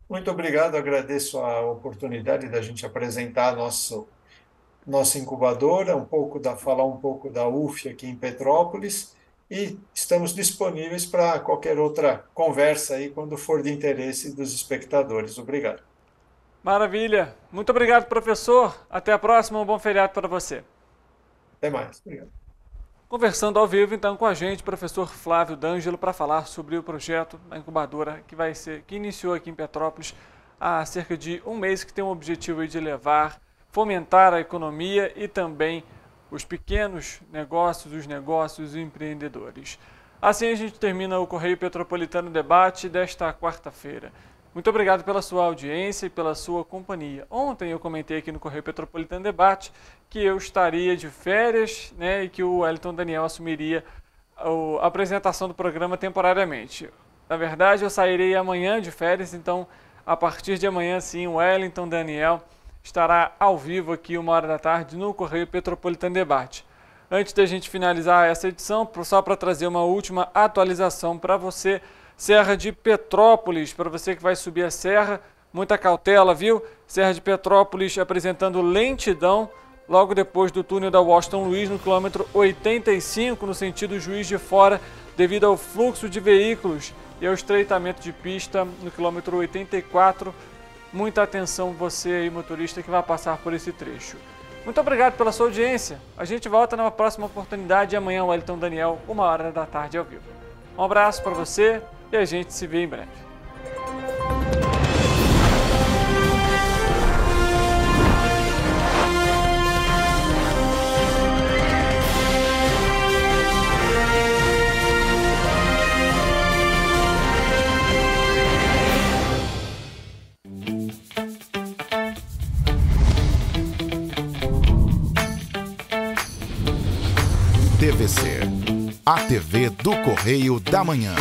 Muito obrigado, agradeço a oportunidade da gente apresentar nossa incubadora, falar um pouco da UF aqui em Petrópolis e estamos disponíveis para qualquer outra conversa aí quando for de interesse dos espectadores. Obrigado. Maravilha. Muito obrigado, professor. Até a próxima. Um bom feriado para você. Até mais. Obrigado. Conversando ao vivo, então, com a gente, professor Flávio D'Angelo, para falar sobre o projeto da incubadora que iniciou aqui em Petrópolis há cerca de um mês, que tem o objetivo de fomentar a economia e também os pequenos negócios, os negócios e empreendedores. Assim a gente termina o Correio Petropolitano Debate desta quarta-feira. Muito obrigado pela sua audiência e pela sua companhia. Ontem eu comentei aqui no Correio Petropolitano Debate que eu estaria de férias, né, e que o Wellington Daniel assumiria a apresentação do programa temporariamente. Na verdade, eu sairei amanhã de férias, então a partir de amanhã, sim, o Wellington Daniel estará ao vivo aqui 13h no Correio Petropolitano Debate. Antes da gente finalizar essa edição, só para trazer uma última atualização para você, Serra de Petrópolis, para você que vai subir a serra, muita cautela, viu? Serra de Petrópolis apresentando lentidão logo depois do túnel da Washington Luiz, no quilômetro 85, no sentido Juiz de Fora, devido ao fluxo de veículos e ao estreitamento de pista no quilômetro 84. Muita atenção você aí, motorista, que vai passar por esse trecho. Muito obrigado pela sua audiência. A gente volta numa próxima oportunidade amanhã, o Wellington Daniel, 13h ao vivo. Um abraço para você e a gente se vê em breve. TVC, a TV do Correio da Manhã.